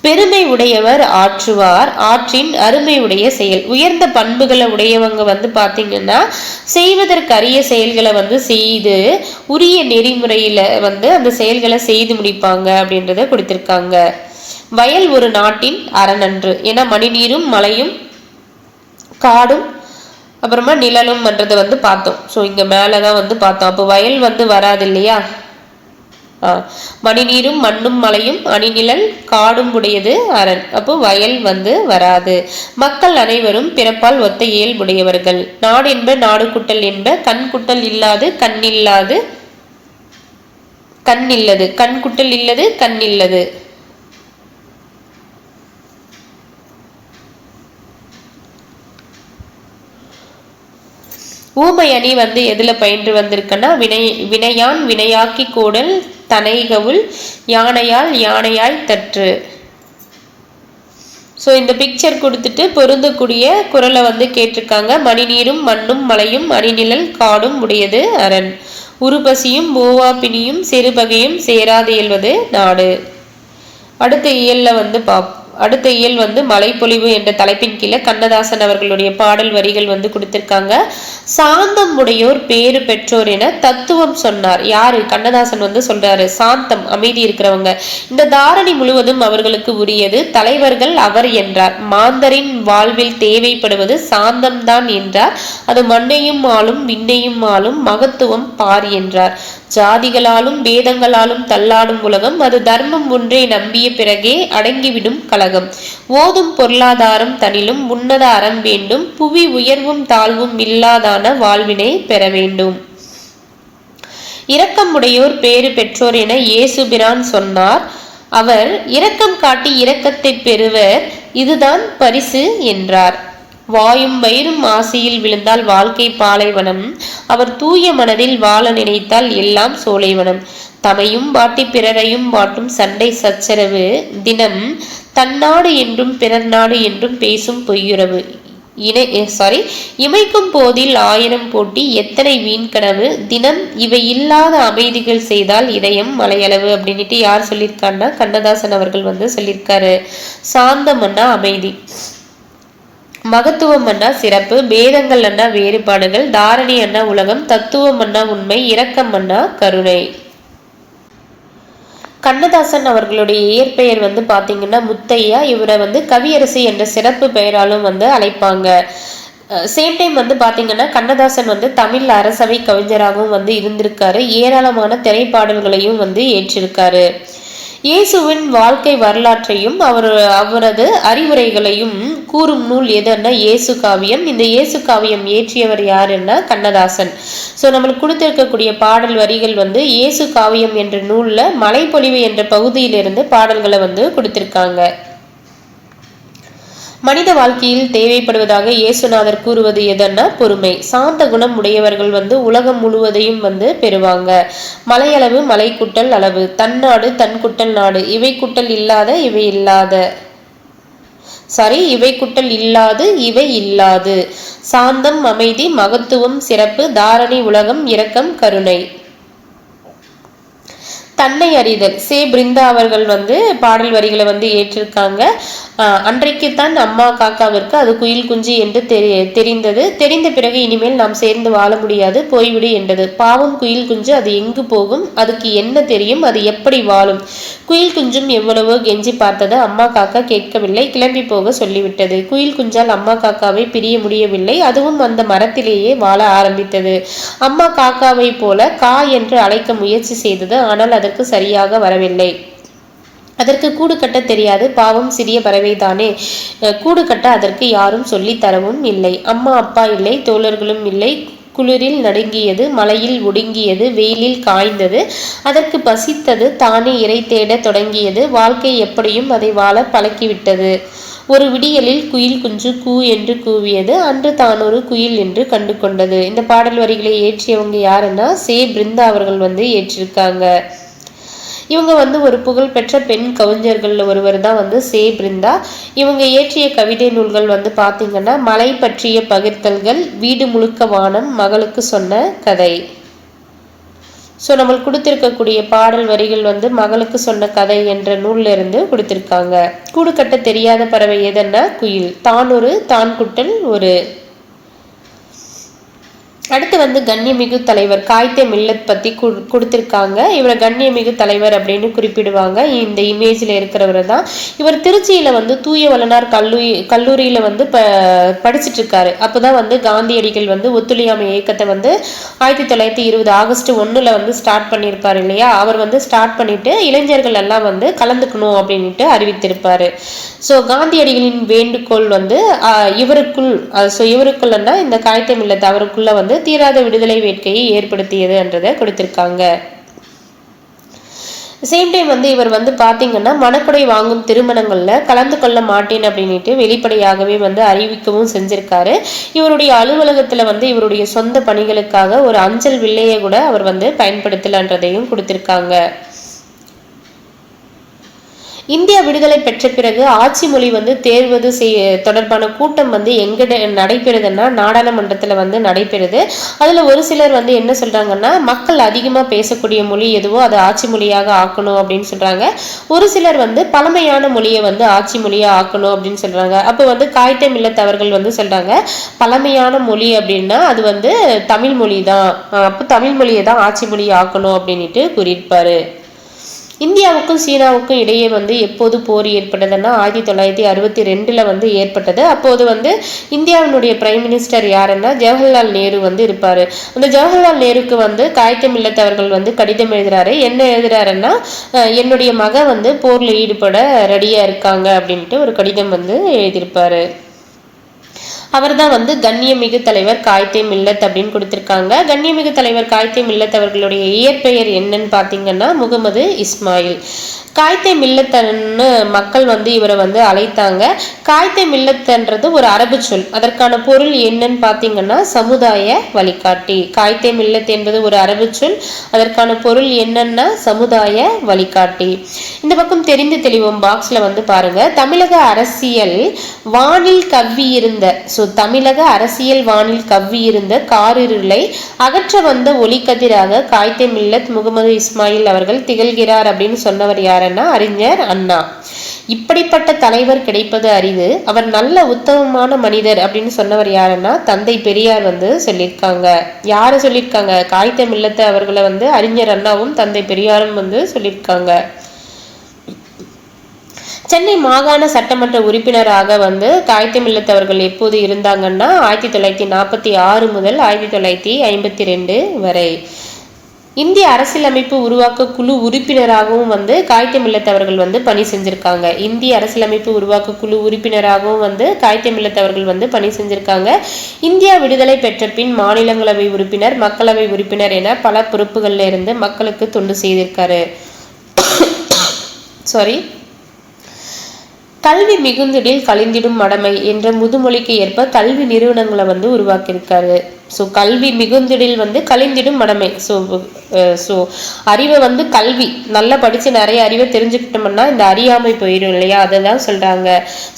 Speaker 1: பெருமை உடையவர் ஆற்றுவார், ஆற்றின் அருமை உடைய செயல். உயர்ந்த பண்புகளை உடையவங்க வந்து பாத்தீங்கன்னா செய்வதற்கு அரிய செயல்களை வந்து செய்து உரிய நெறிமுறையில வந்து அந்த செயல்களை செய்து முடிப்பாங்க அப்படின்றத கொடுத்திருக்காங்க. வயல் ஒரு நாட்டின் அரணன்று. ஏன்னா மணிநீரும் மலையும் காடும் அப்புறமா நிழலும் என்றதை வந்து பார்த்தோம். ஸோ இங்க மேலதான் வந்து பார்த்தோம். அப்போ வயல் வந்து வராது இல்லையா. மணிநீரும் மண்ணும் மலையும் அணிநிழல் காடும் உடையது அரண். அப்போ வயல் வந்து வராது. மக்கள் அனைவரும் பிறப்பால் ஒத்த இயல்புடையவர்கள். நாடு என்ப நாடு குட்டல் என்ப கண் குட்டல் இல்லாது கண்ணில்லாது கண்ணில்லது, கண் குட்டல் இல்லது கண்ணில்லது. ஊமை அணி வந்து எதுல பயின்று வந்திருக்குன்னா, வினையான் வினையாக்கி கோடல் தனைகவுள் யானையால் யானையாய் தற்று. ஸோ இந்த பிக்சர் கொடுத்துட்டு பொருந்தக்கூடிய குரலை வந்து கேட்டிருக்காங்க. மணிநீரும் மண்ணும் மலையும் அணிநிழல் காடும் உடையது அரண், உருபசியும் ஓவா பிணியும் சிறுபகையும் சேராது இயல்வது நாடு. அடுத்த இயல் வந்து மலைப்பொழிவு என்ற தலைப்பின் கீழே கண்ணதாசன் அவர்களுடைய பாடல் வரிகள் வந்து கொடுத்திருக்காங்க. சாந்தம் உடையோர் பேரு பெற்றோர் என தத்துவம் சொன்னார். யாரு? கண்ணதாசன் வந்து சொல்றாரு. சாந்தம், அமைதி இருக்கிறவங்க. இந்த தாரணி முழுவதும் அவர்களுக்கு உரியது, தலைவர்கள் அவர் என்றார். மாந்தரின் வாழ்வில் தேவைப்படுவது சாந்தம்தான் என்றார். அது மண்ணையும் ஆளும் விண்ணையும் ஆளும் மகத்துவம் பார் என்றார். ஜாதிகளாலும் வேதங்களாலும் தள்ளாடும் உலகம், அது தர்மம் ஒன்றே நம்பிய பிறகே அடங்கிவிடும் கலகம். ஓதும் பொருளாதாரம் தனிலும் உன்னத அறம் வேண்டும், புவி உயர்வும் தாழ்வும் இல்லாதான வாழ்வினை பெற வேண்டும். இரக்கம் உடையோர் பேறு பெற்றோர் என இயேசுபிரான் சொன்னார். அவர் இரக்கம் காட்டி இரக்கத்தை பெறுவர், இதுதான் பரிசு என்றார். வாயும் வயிறும் ஆசையில் விழுந்தால் வாழ்க்கை பாலைவனம், அவர் தூய மனதில் வாழ நினைத்தால் எல்லாம் சோலைவனம். தமையும் பாட்டி பிறரையும் பாட்டும் சண்டை சச்சரவு, தினம் தன்னாடு என்றும் பிறர் நாடு என்றும் பேசும் பொய்யுறவு. இமைக்கும் போதில் ஆயிரம் போட்டி, எத்தனை வீண் கனவு, தினம் இவை இல்லாத அமைதிகள் செய்தால் இதயம் மலையளவு அப்படின்ட்டு யார் சொல்லியிருக்காருன்னா கண்ணதாசன் அவர்கள் வந்து சொல்லியிருக்காரு. சாந்தம் அண்ணா அமைதி, மகத்துவம் அண்ணா சிறப்பு, பேதங்கள் அண்ணா வேறுபாடுகள், தாரணி அண்ணா உலகம், தத்துவம் அண்ணா உண்மை, இரக்கம் அண்ணா கருணை. கண்ணதாசன் அவர்களுடைய இயற்பெயர் வந்து பாத்தீங்கன்னா முத்தையா. இவரை வந்து கவியரசி என்ற சிறப்பு பெயராலும் வந்து அழைப்பாங்க. சேம் டைம் வந்து பாத்தீங்கன்னா கண்ணதாசன் வந்து தமிழ் அரசவை கவிஞராகவும் வந்து இருந்திருக்காரு. ஏராளமான திரைப்பாடல்களையும் வந்து ஏற்றிருக்காரு. இயேசுவின் வாழ்க்கை வரலாற்றையும் அவரது அறிவுரைகளையும் கூறும் நூல் எதுன்னா இயேசு காவியம். இந்த இயேசு காவியம் இயற்றியவர் யாருன்னா கண்ணதாசன். ஸோ நம்மளுக்கு கொடுத்திருக்கக்கூடிய பாடல் வரிகள் வந்து இயேசு காவியம் என்ற நூல்ல மலைப்பொழிவு என்ற பகுதியிலிருந்து பாடல்களை வந்து கொடுத்திருக்காங்க. மனித வாழ்க்கையில் தேவைப்படுவதாக இயேசுநாதர் கூறுவது எதன்னா பொறுமை. சாந்த குணம் உடையவர்கள் வந்து உலகம் முழுவதையும் வந்து பெறுவாங்க. மலையளவு மலை குட்டல் அளவு, தன்னாடு தன் குட்டல் நாடு, இவை குட்டல் இல்லாது இவை இல்லாது. சாந்தம் அமைதி மகத்துவம் சிறப்பு, தாரணி உலகம் இரக்கம் கருணை. தன்னை அறிதல். சே பிருந்தா அவர்கள் வந்து பாடல் வரிகளை வந்து ஏற்றிருக்காங்க. அன்றைக்குத்தான் அம்மா காக்காவிற்கு அது குயில் குஞ்சு என்று தெரிந்த பிறகு இனிமேல் நாம் சேர்ந்து வாழ முடியாது, போய்விடு என்றது. பாவம் குயில் குஞ்சு, அது எங்கு போகும், அதுக்கு என்ன தெரியும், அது எப்படி வாழும். குயில் குஞ்சும் எவ்வளவோ கெஞ்சி பார்த்தது, அம்மா காக்கா கேட்கவில்லை, கிளம்பி போக சொல்லிவிட்டது. குயில் குஞ்சால் அம்மா காக்காவை பிரிய முடியவில்லை, அதுவும் அந்த மரத்திலேயே வாழ ஆரம்பித்தது. அம்மா காக்காவை போல கா என்று அழைக்க முயற்சி செய்தது, ஆனால் அதற்கு சரியாக வரவில்லை. அதற்கு கூடு கட்ட தெரியாது, பாவம் சிறிய பறவைதானே. கூடு கட்ட அதற்கு யாரும் சொல்லி தரவும் இல்லை. அம்மா அப்பா இல்லை, தோழர்களும் இல்லை. குளிரில் நடுங்கியது, மழையில் ஒடுங்கியது, வெயிலில் காய்ந்தது. அதற்கு பசித்தது, தானே இறை தேட தொடங்கியது. வாழ்க்கை எப்படியும் அதை வாழ பழக்கிவிட்டது. ஒரு விடியலில் குயில் குஞ்சு கூ என்று கூவியது. அன்று தான் ஒரு குயில் என்று கண்டு கொண்டது. இந்த பாடல் வரிகளை ஏற்றியவங்க யாருன்னா சே பிருந்தா அவர்கள் வந்து ஏற்றிருக்காங்க. இவங்க வந்து ஒரு புகழ்பெற்ற பெண் கவிஞர்கள் ஒருவர் தான் வந்து சே பிருந்தா. இவங்க இயற்றிய கவிதை நூல்கள் வந்து பார்த்தீங்கன்னா மலை பற்றிய பகிர்த்தல்கள், வீடு முழுக்க வானம், மகளுக்கு சொன்ன கதை. ஸோ நம்மளுக்கு கொடுத்திருக்கக்கூடிய பாடல் வரிகள் வந்து மகளுக்கு சொன்ன கதை என்ற நூல்ல இருந்து கொடுத்திருக்காங்க. கூடு கட்ட தெரியாத பறவை எதன்னா குயில், தான் ஒரு தான் குட்டல் ஒரு. அடுத்து வந்து கண்ணியமிகு தலைவர் காய்தே மில்லத் பத்தி கொடுத்திருக்காங்க. இவரை கண்ணியமிகு தலைவர் அப்படின்னு குறிப்பிடுவாங்க. இந்த இமேஜ்ல இருக்கிறவர் தான். இவர் திருச்சியில வந்து தூய வளனார் கல்லூரியில வந்து படிச்சுட்டு இருக்காரு. அப்போதான் வந்து காந்தியடிகள் வந்து ஒத்துழையாமை இயக்கத்தை வந்து 1920 ஆகஸ்ட் 1 வந்து ஸ்டார்ட் பண்ணியிருப்பாரு இல்லையா. அவர் வந்து ஸ்டார்ட் பண்ணிட்டு இளைஞர்கள் எல்லாம் வந்து கலந்துக்கணும் அப்படின்ட்டு அறிவித்திருப்பாரு. ஸோ காந்தியடிகளின் வேண்டுகோள் வந்து இவருக்குள்ளன்னா இந்த காய்தே மில்லத் அவருக்குள்ள வந்து தீராத விடுதலை வேட்கையை ஏற்படுத்தியது என்றதை கொடுத்திருக்காங்க. சேம் டைம் வந்து இவர் வந்து பாத்தீங்கன்னா மணக்குடை வாங்கும் திருமணங்கள்ல கலந்து கொள்ள மாட்டேன் அப்படின்ட்டு வெளிப்படையாகவே வந்து அறிவிக்கவும் செஞ்சிருக்காரு. இவருடைய அலுவலகத்துல வந்து இவருடைய சொந்த பணிகளுக்காக ஒரு அஞ்சல் வில்லையை கூட அவர் வந்து பயன்படுத்தலன்றதையும் கொடுத்திருக்காங்க. இந்தியா விடுதலை பெற்ற பிறகு ஆட்சி மொழி வந்து தேர்வது தொடர்பான கூட்டம் வந்து எங்க நடைபெறுதுன்னா நாடாளுமன்றத்துல வந்து நடைபெறுது. அதுல ஒரு சிலர் வந்து என்ன சொல்றாங்கன்னா, மக்கள் அதிகமா பேசக்கூடிய மொழி எதுவோ அதை ஆட்சி மொழியாக ஆக்கணும் அப்படின்னு சொல்றாங்க. ஒரு சிலர் வந்து பழமையான மொழியை வந்து ஆட்சி மொழியா ஆக்கணும் அப்படின்னு சொல்றாங்க. அப்போ வந்து காயிதே மில்லத் அவர்கள் வந்து சொல்றாங்க, பழமையான மொழி அப்படின்னா அது வந்து தமிழ் மொழி தான், அப்போ தமிழ் மொழியை தான் ஆட்சி மொழி ஆக்கணும் அப்படின்ட்டு கூறியிருப்பாரு. இந்தியாவுக்கும் சீனாவுக்கும் இடையே வந்து எப்போது போர் ஏற்பட்டதுன்னா 1962 வந்து ஏற்பட்டது. அப்போது வந்து இந்தியாவினுடைய பிரைம் மினிஸ்டர் யாருன்னா ஜவஹர்லால் நேரு வந்து இருப்பாரு. அந்த ஜவஹர்லால் நேருக்கு வந்து காயிதே மில்லத் அவர்கள் வந்து கடிதம் எழுதுறாரு. என்ன எழுதுறாருன்னா, என்னுடைய மகன் வந்து போர்ல ஈடுபட ரெடியா இருக்காங்க அப்படின்ட்டு ஒரு கடிதம் வந்து எழுதியிருப்பாரு. அவர் தான் வந்து கண்ணியமிகு தலைவர் காயிதே மில்லத் அப்படின்னு கொடுத்திருக்காங்க. கண்ணியமிகு தலைவர் காயிதே மில்லத் அவர்களுடைய இயற்பெயர் என்னன்னு பார்த்தீங்கன்னா முகமது இஸ்மாயில். காயிதே மில்லத்ன்னு மக்கள் வந்து இவரை வந்து அழைத்தாங்க. காயிதே மில்லத்ன்றது ஒரு அரபு சொல். அதற்கான பொருள் என்னன்னு பார்த்தீங்கன்னா சமுதாய வழிகாட்டி. காயிதே மில்லத் என்பது ஒரு அரபு சொல். அதற்கான பொருள் என்னன்னா சமுதாய வழிகாட்டி. இந்த பக்கம் தெரிந்து தெளிவோம் பாக்ஸ்ல வந்து பாருங்க, தமிழக அரசியல் வானில் கவ்வி இருந்த தமிழக அரசியல் வானில் கவ்வி இருந்த காரிருளை அகற்ற வந்த ஒளிக்கதிராக காயிதே மில்லத் முகமது இஸ்மாயில் அவர்கள் திகழ்கிறார் அப்படின்னு சொன்னவர் யாருன்னா அறிஞர் அண்ணா. இப்படிப்பட்ட தலைவர் கிடைப்பது அரிது, அவர் நல்ல உத்தமமான மனிதர் அப்படின்னு சொன்னவர் யாருன்னா தந்தை பெரியார் வந்து சொல்லியிருக்காங்க. யாரு சொல்லியிருக்காங்க? காயிதே மில்லத் அவர்களை வந்து அறிஞர் அண்ணாவும் தந்தை பெரியாரும் வந்து சொல்லியிருக்காங்க. சென்னை மாகாண சட்டமன்ற உறுப்பினராக வந்து காயிதே மில்லத் அவர்கள் எப்போது இருந்தாங்கன்னா 1946 முதல் 1952 வரை. இந்திய அரசியலமைப்பு உருவாக்க குழு உறுப்பினராகவும் வந்து காயிதே மில்லத் அவர்கள் வந்து பணி செஞ்சிருக்காங்க. இந்திய அரசியலமைப்பு உருவாக்க குழு உறுப்பினராகவும் வந்து காயிதே மில்லத் அவர்கள் வந்து பணி செஞ்சிருக்காங்க. இந்தியா விடுதலை பெற்ற பின் மாநிலங்களவை உறுப்பினர், மக்களவை உறுப்பினர் என பல பொறுப்புகள்ல இருந்து மக்களுக்கு தொண்டு செய்திருக்காரு. கல்வி மிகுந்திடில் கழிந்திடும் மடமை என்ற முதுமொழிக்கு ஏற்ப கல்வி நிறுவனங்களை வந்து உருவாக்கியிருக்காரு. ஸோ கல்வி மிகுந்திடில் வந்து கழிந்திடும் மடமை. ஸோ அறிவை வந்து கல்வி நல்லா படித்து நிறைய அறிவை தெரிஞ்சுக்கிட்டோம்னா இந்த அறியாமை போயிடும் இல்லையா, அதை தான் சொல்கிறாங்க.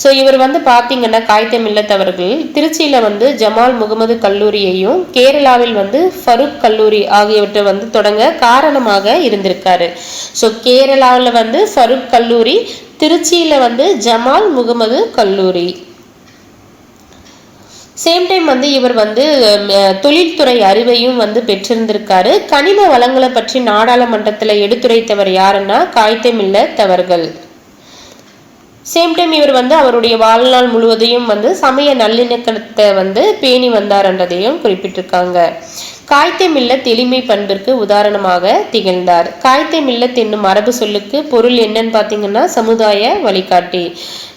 Speaker 1: ஸோ இவர் வந்து பார்த்தீங்கன்னா காயிதே மில்லத் அவர்கள் திருச்சியில் வந்து ஜமால் முகமது கல்லூரியையும் கேரளாவில் வந்து ஃபருக் கல்லூரி ஆகியவற்றை வந்து தொடங்க காரணமாக இருந்திருக்காரு. ஸோ கேரளாவில் வந்து ஃபருக் கல்லூரி, திருச்சியில வந்து ஜமால் முகமது கல்லூரி. சேம் டைம் வந்து இவர் வந்து தொழில்துறை அறிவையும் வந்து பெற்றிருந்திருக்காரு. கனிம வளங்களை பற்றி நாடாளுமன்றத்தில் எடுத்துரைத்தவர் யாருன்னா காயிதே மில்லத் அவர்கள். சேம் டைம் இவர் வந்து அவருடைய வாழ்நாள் முழுவதையும் வந்து சமய நல்லிணக்கத்தை வந்து பேணி வந்தார்ன்றதையும் குறிப்பிட்டிருக்காங்க. காயிதே மில்லத் எளிமை பண்பிற்கு உதாரணமாக திகழ்ந்தார். காயிதே மில்லத் என்னும் அரபு சொல்லுக்கு பொருள் என்னன்னு பார்த்தீங்கன்னா சமுதாய வழிகாட்டி.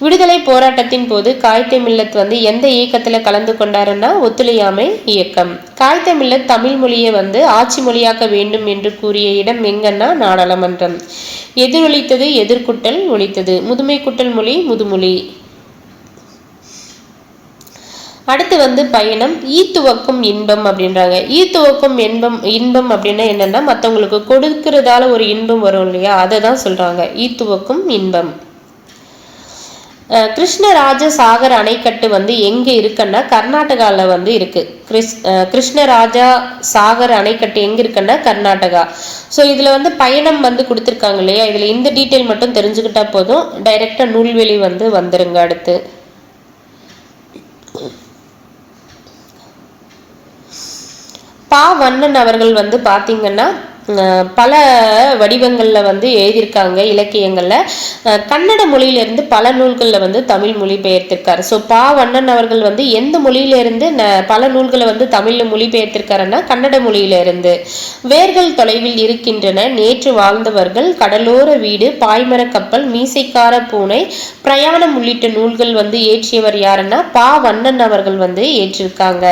Speaker 1: விடுதலை போராட்டத்தின் போது காயிதே மில்லத் வந்து எந்த இயக்கத்தில் கலந்து கொண்டாருன்னா ஒத்துழையாமை இயக்கம். காயிதே மில்லத் தமிழ் மொழியை வந்து ஆட்சி மொழியாக்க வேண்டும் என்று கூறிய இடம் எங்கன்னா நாடாளுமன்றம். எதிரொலித்தது எதிர்குட்டல் ஒலித்தது, முதுமை குட்டல் மொழி முதுமொழி. அடுத்து வந்து பயணம் ஈத்துவக்கும் இன்பம் அப்படின்றாங்க. ஈத்துவக்கும் இன்பம் அப்படின்னா என்னன்னா மற்றவங்களுக்கு கொடுக்கறதால ஒரு இன்பம் வரும் இல்லையா, அதை தான் சொல்றாங்க ஈத்துவக்கும் இன்பம். கிருஷ்ணராஜ சாகர் அணைக்கட்டு வந்து எங்க இருக்குன்னா கர்நாடகாவில் வந்து இருக்கு. கிருஷ்ணராஜா சாகர் அணைக்கட்டு எங்க இருக்குன்னா கர்நாடகா. ஸோ இதுல வந்து பயணம் வந்து கொடுத்துருக்காங்க இல்லையா, இதுல இந்த டீட்டெயில் மட்டும் தெரிஞ்சுக்கிட்டா போதும், டைரக்டா நூல்வெளி வந்து வந்துருங்க. அடுத்து பா வண்ணன் அவர்கள் வந்து பார்த்தீங்கன்னா பல வடிவங்களில் வந்து எழுதியிருக்காங்க. இலக்கியங்களில் கன்னட மொழியிலிருந்து பல நூல்களில் வந்து தமிழ் மொழிபெயர்த்திருக்காரு. ஸோ பா வண்ணன் அவர்கள் வந்து எந்த மொழியிலிருந்து பல நூல்களை வந்து தமிழில் மொழிபெயர்த்திருக்காருன்னா கன்னட மொழியிலிருந்து. வேர்கள் தொலைவில் இருக்கின்றன, நேற்று வாழ்ந்தவர்கள், கடலோர வீடு, பாய்மர கப்பல், மீசைக்கார பூனை, பிரயாணம் உள்ளிட்ட நூல்கள் வந்து ஏற்றியவர் யாருன்னா பா வண்ணன் அவர்கள் வந்து ஏற்றிருக்காங்க.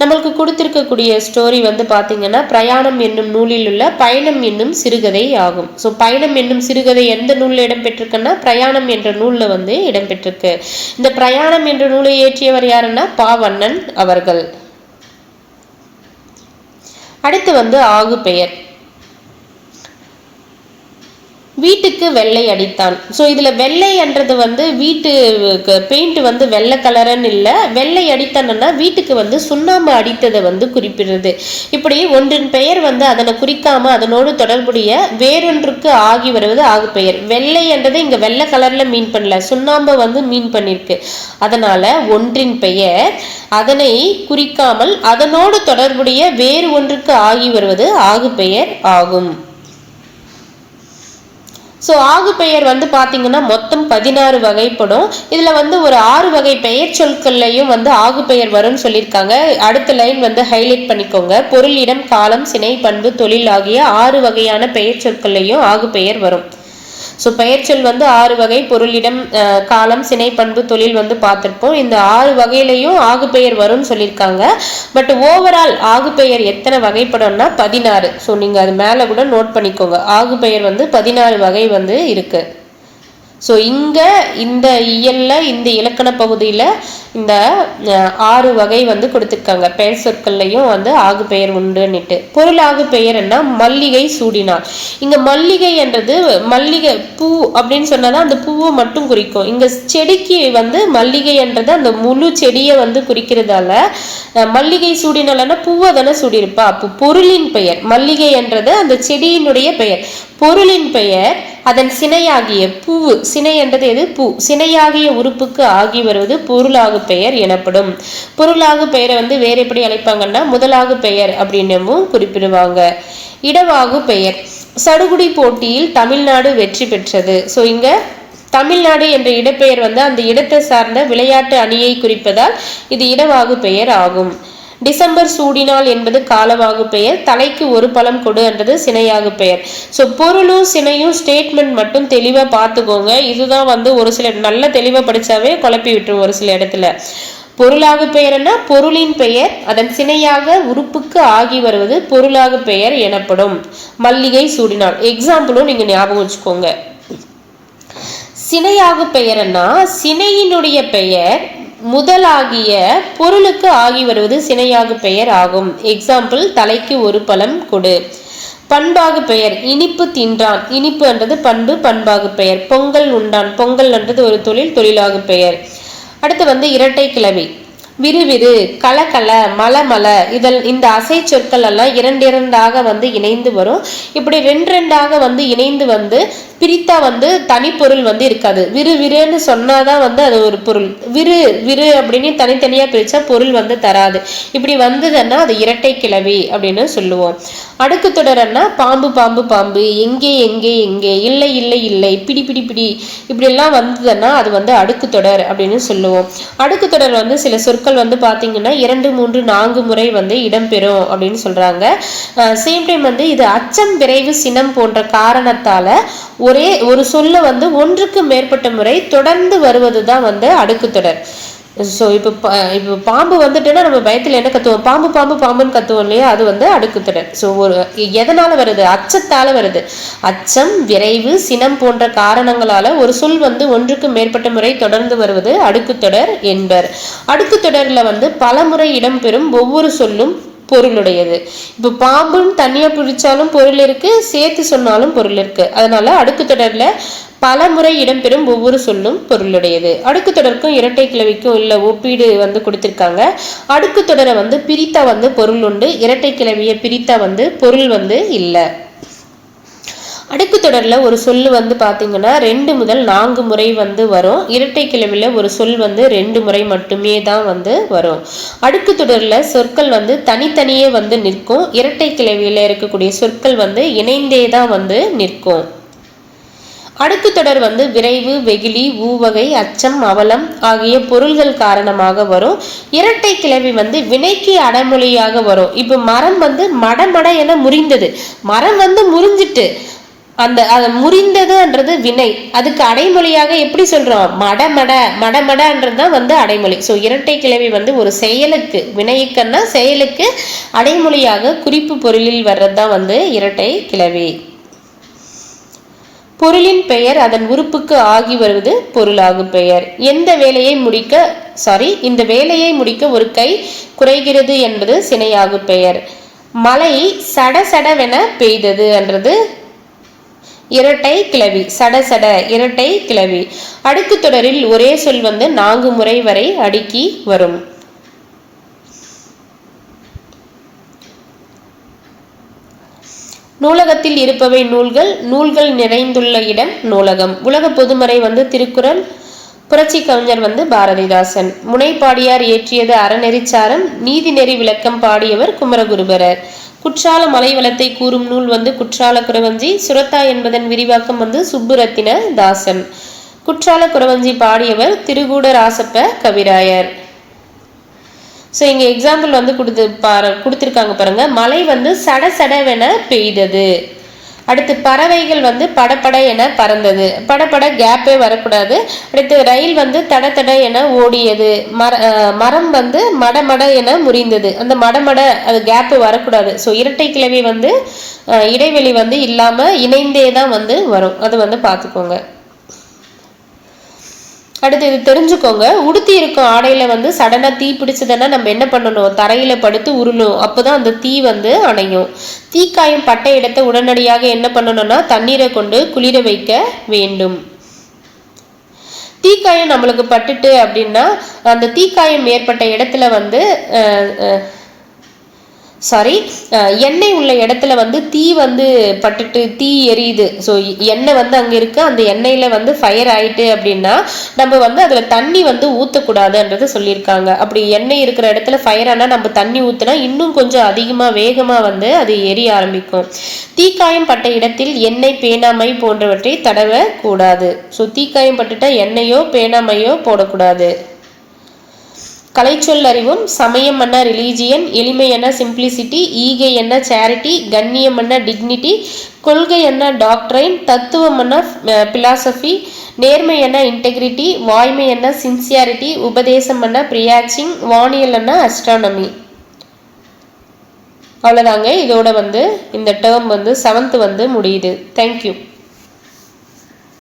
Speaker 1: நம்மளுக்கு கொடுத்திருக்கக்கூடிய ஸ்டோரி வந்து பார்த்தீங்கன்னா பிரயாணம் என்னும் நூலில் உள்ள பயணம் என்னும் சிறுகதை ஆகும். ஸோ பயணம் என்னும் சிறுகதை எந்த நூலில் இடம்பெற்றிருக்குன்னா பிரயாணம் என்ற நூலில் வந்து இடம்பெற்றிருக்கு. இந்த பிரயாணம் என்ற நூலை இயற்றியவர் யாருன்னா பா வண்ணன் அவர்கள். அடுத்து வந்து ஆகு பெயர். வீட்டுக்கு வீட்டுக்கு வெள்ளை அடித்தான். ஸோ இதில் வெள்ளை என்றது வந்து வீட்டு பெயிண்ட் வந்து வெள்ளை கலருன்னு இல்லை, வெள்ளை அடித்தான்னா வீட்டுக்கு வந்து சுண்ணாம்பு அடித்ததை வந்து குறிப்பிடுறது. இப்படி ஒன்றின் பெயர் வந்து அதனை குறிக்காம அதனோடு தொடர்புடைய வேறொன்றுக்கு ஆகி வருவது ஆகு பெயர். வெள்ளை என்றது இங்கே வெள்ளை கலரில் மீன் பண்ணல, சுண்ணாம்பை வந்து மீன் பண்ணியிருக்கு. அதனால ஒன்றின் பெயர் அதனை குறிக்காமல் அதனோடு தொடர்புடைய வேறு ஒன்றுக்கு ஆகி வருவது ஆகு பெயர் ஆகும். ஸோ ஆகு பெயர் வந்து பார்த்தீங்கன்னா மொத்தம் 16 வகைப்படும். இதில் வந்து ஒரு 6 வகை பெயர் சொற்கள்லையும் வந்து ஆகு பெயர் வரும்னு சொல்லியிருக்காங்க. அடுத்த லைன் வந்து ஹைலைட் பண்ணிக்கோங்க. பொருள், இடம், காலம், சினை, பண்பு, தொழில் ஆகிய 6 வகையான பெயர் சொற்கள்லையும் ஆகு பெயர் வரும். ஸோ பெயர்ச்சொல் வந்து 6 வகை, பொருள், இடம், காலம், சினை, பண்பு, தொழில் வந்து பார்த்துருப்போம். இந்த 6 வகையிலையும் ஆகு பெயர் வரும்னு சொல்லியிருக்காங்க. பட் ஓவரால் ஆகு பெயர் எத்தனை வகைப்படும்னா 16. ஸோ நீங்கள் அது மேலே கூட நோட் பண்ணிக்கோங்க. ஆகு பெயர் வந்து 16 வகை வந்து இருக்கு. ஸோ இங்கே இந்த இயலில் இந்த இலக்கண பகுதியில் இந்த 6 வகை வந்து கொடுத்துருக்காங்க. பெயர் சொற்கள்லையும் வந்து ஆகு பெயர் உண்டுன்னுட்டு. பொருள் ஆகு பெயர் என்ன? மல்லிகை சூடினாள். இங்கே மல்லிகை என்றது மல்லிகை பூ அப்படின்னு சொன்னாதான் அந்த பூவை மட்டும் குறிக்கும். இங்கே செடிக்கு வந்து மல்லிகை என்றது அந்த முழு செடியை வந்து குறிக்கிறதால மல்லிகை சூடினால்னா பூவை தானே சூடியிருப்பா. அப்போ பொருளின் பெயர் மல்லிகை என்றது அந்த செடியினுடைய பெயர். பொருளின் பெயர் அதன் சினையாகிய பூவு, சினை என்றது எது? பூ. சினையாகிய உறுப்புக்கு ஆகி வருவது பொருளாகு பெயர் எனப்படும். பொருளாகு பெயரை வந்து வேற எப்படி அழைப்பாங்கன்னா முதலாகு பெயர் அப்படின்னும் குறிப்பிடுவாங்க. இடவாகு பெயர். சடுகுடி போட்டியில் தமிழ்நாடு வெற்றி பெற்றது. ஸோ இங்க தமிழ்நாடு என்ற இடப்பெயர் வந்து அந்த இடத்தை சார்ந்த விளையாட்டு அணியை குறிப்பதால் இது இடவாகு பெயர் ஆகும். டிசம்பர் சூடினால் என்பது காலவாகு பெயர். தலைக்கு ஒரு பழம் கொடு என்றது சினையாகு பெயர். ஸோ பொருளும் சினையும் ஸ்டேட்மெண்ட் மட்டும் தெளிவாக பார்த்துக்கோங்க. இதுதான் வந்து ஒரு சில நல்ல தெளிவாக படித்தாவே குழப்பி விட்டுரும் ஒரு சில இடத்துல. பொருளாகு பெயர்னா பொருளின் பெயர் அதன் சினையாக உறுப்புக்கு ஆகி வருவது பொருளாகு பெயர் எனப்படும். மல்லிகை சூடினால் எக்ஸாம்பிளும் நீங்க ஞாபகம் வச்சுக்கோங்க. சினையாகு பெயர்னா சினையினுடைய பெயர் முதலாகிய பொருளுக்கு ஆகி வருவது சினையாகு பெயர் ஆகும். எக்ஸாம்பிள் தலைக்கு ஒரு பழம் கொடு. பண்பாகு பெயர் இனிப்பு தின்றான். இனிப்பு என்றது பண்பு, பண்பாகு பெயர். பொங்கல் உண்டான். பொங்கல் என்றது ஒரு தொழில், தொழிலாகு பெயர். அடுத்து வந்து இரட்டை கிளவி. விறுவிறு, கலகல, மலமல, இந்த அசை சொற்கள் எல்லாம் இரண்டாக வந்து இணைந்து வரும். இப்படி ரெண்டாக வந்து இணைந்து வந்து பிரித்தா வந்து தனிப்பொருள் வந்து இருக்காது. விறுவிறுன்னு சொன்னாதான் வந்து அது ஒரு பொருள். விறு அப்படின்னு தனித்தனியா பிரிச்சா பொருள் வந்து தராது. இப்படி வந்ததுன்னா அது இரட்டை கிளவி அப்படின்னு சொல்லுவோம். அடுக்கு தொடரன்னா பாம்பு பாம்பு பாம்பு, எங்கே எங்கே எங்கே, இல்லை இல்லை இல்லை, பிடி பிடி பிடி, இப்படி எல்லாம் வந்ததுன்னா அது வந்து அடுக்கு தொடர் அப்படின்னு சொல்லுவோம். அடுக்கு தொடர் வந்து சில சொற்கள் வந்து பாத்தீங்கன்னா 2, 3, 4 முறை வந்து இடம்பெறும் அப்படின்னு சொல்றாங்க. சேம் டைம் வந்து இது அச்சம், விரைவு, சினம் போன்ற காரணத்தால ஒரே ஒரு சொல்ல வந்து ஒன்றுக்கு மேற்பட்ட முறை தொடர்ந்து வருவதுதான் வந்து அடுக்கு தொடர். ஸோ இப்போ பாம்பு வந்துட்டுன்னா நம்ம பயத்தில் என்ன கத்துவோம்? பாம்பு பாம்பு பாம்புன்னு கத்துவோம் இல்லையா? அது வந்து அடுக்கு தொடர். ஸோ ஒரு எதனால வருது? அச்சத்தால வருது. அச்சம், விரைவு, சினம் போன்ற காரணங்களால ஒரு சொல் வந்து ஒன்றுக்கு மேற்பட்ட முறை தொடர்ந்து வருவது அடுக்கு தொடர் என்பர். அடுக்கு தொடர்ல வந்து பல முறை இடம்பெறும் ஒவ்வொரு சொல்லும் பொருளுடையது. இப்போ பாம்புன்னு தனியா பிடிச்சாலும் பொருள் இருக்கு, சேர்த்து சொன்னாலும் பொருள் இருக்கு. அதனால அடுக்கு தொடர்ல பல முறை இடம்பெறும் ஒவ்வொரு சொல்லும் பொருளுடையது. அடுக்கு தொடருக்கும் இரட்டை கிளவிக்கும் உள்ள ஒப்பீடு வந்து கொடுத்திருக்காங்க. அடுக்கு தொடரை வந்து பிரித்தா வந்து பொருள் உண்டு, இரட்டை கிளவியை பிரித்தா வந்து பொருள் வந்து இல்லை. அடுக்கு தொடர்ல ஒரு சொல் வந்து பாத்தீங்கன்னா 2 முதல் 4 முறை வந்து வரும். இரட்டை கிளவில ஒரு சொல் வந்து 2 முறை மட்டுமே தான் வந்து வரும். அடுக்கு தொடர்ல சொற்கள் வந்து தனித்தனியே வந்து நிற்கும். இரட்டை கிளவியில இருக்கக்கூடிய சொற்கள் வந்து இணைந்தே தான் வந்து நிற்கும். அடுக்கு தொடர் வந்து விரைவு, வெகுளி, ஊவகை, அச்சம், அவலம் ஆகிய பொருள்கள் காரணமாக வரும். இரட்டை கிளவி வந்து வினைக்கு அடைமொழியாக வரும். இப்போ மரம் வந்து மடமட என முறிந்தது. மரம் வந்து முறிஞ்சிட்டு அது முறிந்ததுன்றது வினை. அதுக்கு அடைமொழியாக எப்படி சொல்றோம்? மடமட, மடமடன்றதுதான் வந்து அடைமொழி. ஸோ இரட்டை கிளவி வந்து ஒரு செயலுக்கு, வினைக்குன்னா செயலுக்கு அடைமொழியாக குறிப்பு பொருளில் வர்றதுதான் வந்து இரட்டை கிளவி. பொருளின் பெயர் அதன் உறுப்புக்கு ஆகி வருவது பொருளாகு பெயர். இந்த வேலையை முடிக்க ஒரு கை குறைகிறது என்பது சினையாகு பெயர். மழை சட சடவென பெய்தது என்றது இரட்டை கிளவி, சட சட இரட்டை கிளவி. அடுக்கு தொடரில் ஒரே சொல் வந்து 4 முறை வரை அடுக்கி வரும். நூலகத்தில் இருப்பவை நூல்கள், நூல்கள் நிறைந்துள்ள இடம் நூலகம். உலக பொதுமறை வந்து திருக்குறள், புரட்சி கவிஞர் வந்து பாரதிதாசன். முனைப்பாடியார் இயற்றியது அறநெறிச்சாரம், நீதிநெறி விளக்கம் பாடியவர் குமரகுருபரர். குற்றால மலைவளத்தை கூறும் நூல் வந்து குற்றால குறவஞ்சி, சுரத்தா என்பதன் விரிவாக்கம் வந்து சுப்புரத்தின தாசன். குற்றால குறவஞ்சி பாடியவர் திருகூட ராசப்ப கவிராயர். ஸோ இங்கே எக்ஸாம்பிள் வந்து கொடுத்துருக்காங்க பாருங்க. மழை வந்து சட சடவென பெய்தது. அடுத்து பறவைகள் வந்து படப்பட என பறந்தது. படப்பட கேப்பே வரக்கூடாது. அடுத்து ரயில் வந்து தட தட என ஓடியது. மரம் வந்து மடமட என முறிந்தது. அந்த மடமட அது கேப்பு வரக்கூடாது. ஸோ இரட்டை கிளவி வந்து இடைவெளி வந்து இல்லாமல் இணைந்தே தான் வந்து வரும். அது வந்து பார்த்துக்கோங்க. அடுத்து இது தெரிஞ்சுக்கோங்க. உடுத்தி இருக்கும் ஆடையில வந்து சடனா தீ பிடிச்சதுன்னா நம்ம என்ன பண்ணணும்? தரையில படுத்து உருளும். அப்போதான் அந்த தீ வந்து அணையும். தீக்காயம் பட்ட இடத்தை உடனடியாக என்ன பண்ணணும்னா தண்ணீரை கொண்டு குளிர வைக்க வேண்டும். தீக்காயம் நம்மளுக்கு பட்டுட்டு அப்படின்னா அந்த தீக்காயம் ஏற்பட்ட இடத்துல வந்து எண்ணெய் உள்ள இடத்துல வந்து தீ வந்து பட்டுட்டு தீ எரியுது. ஸோ எண்ணெய் வந்து அங்கே இருக்கு. அந்த எண்ணெயில வந்து ஃபயர் ஆயிட்டு அப்படின்னா நம்ம வந்து அதில் தண்ணி வந்து ஊற்றக்கூடாதுன்றது சொல்லியிருக்காங்க. அப்படி எண்ணெய் இருக்கிற இடத்துல ஃபயர் ஆனால் நம்ம தண்ணி ஊற்றினா இன்னும் கொஞ்சம் அதிகமாக வேகமாக வந்து அது எரிய ஆரம்பிக்கும். தீக்காயம் பட்ட இடத்தில் எண்ணெய், பேனாமை போன்றவற்றை தடவக்கூடாது. ஸோ தீக்காயம் பட்டுட்டா எண்ணெயோ பேனாமையோ போடக்கூடாது. கலைச்சொல் அறிவும். சமயம் என்ன ரிலீஜியன், எளிமை என்ன சிம்பிளிசிட்டி, ஈகை என்ன சேரிட்டி, கண்ணியம் என்ன டிக்னிட்டி, கொள்கை என்ன டாக்ட்ரைன், தத்துவம் என்ன பிலாசபி, நேர்மை என்ன இன்டெகிரிட்டி, வாய்மை என்ன சின்சியாரிட்டி, உபதேசம் என்ன பிரியாச்சிங், வானியல் என்ன அஸ்ட்ரானமி. அவ்வளோதாங்க. இதோட வந்து இந்த டேர்ம் வந்து 7th வந்து முடியுது. தேங்க்யூ.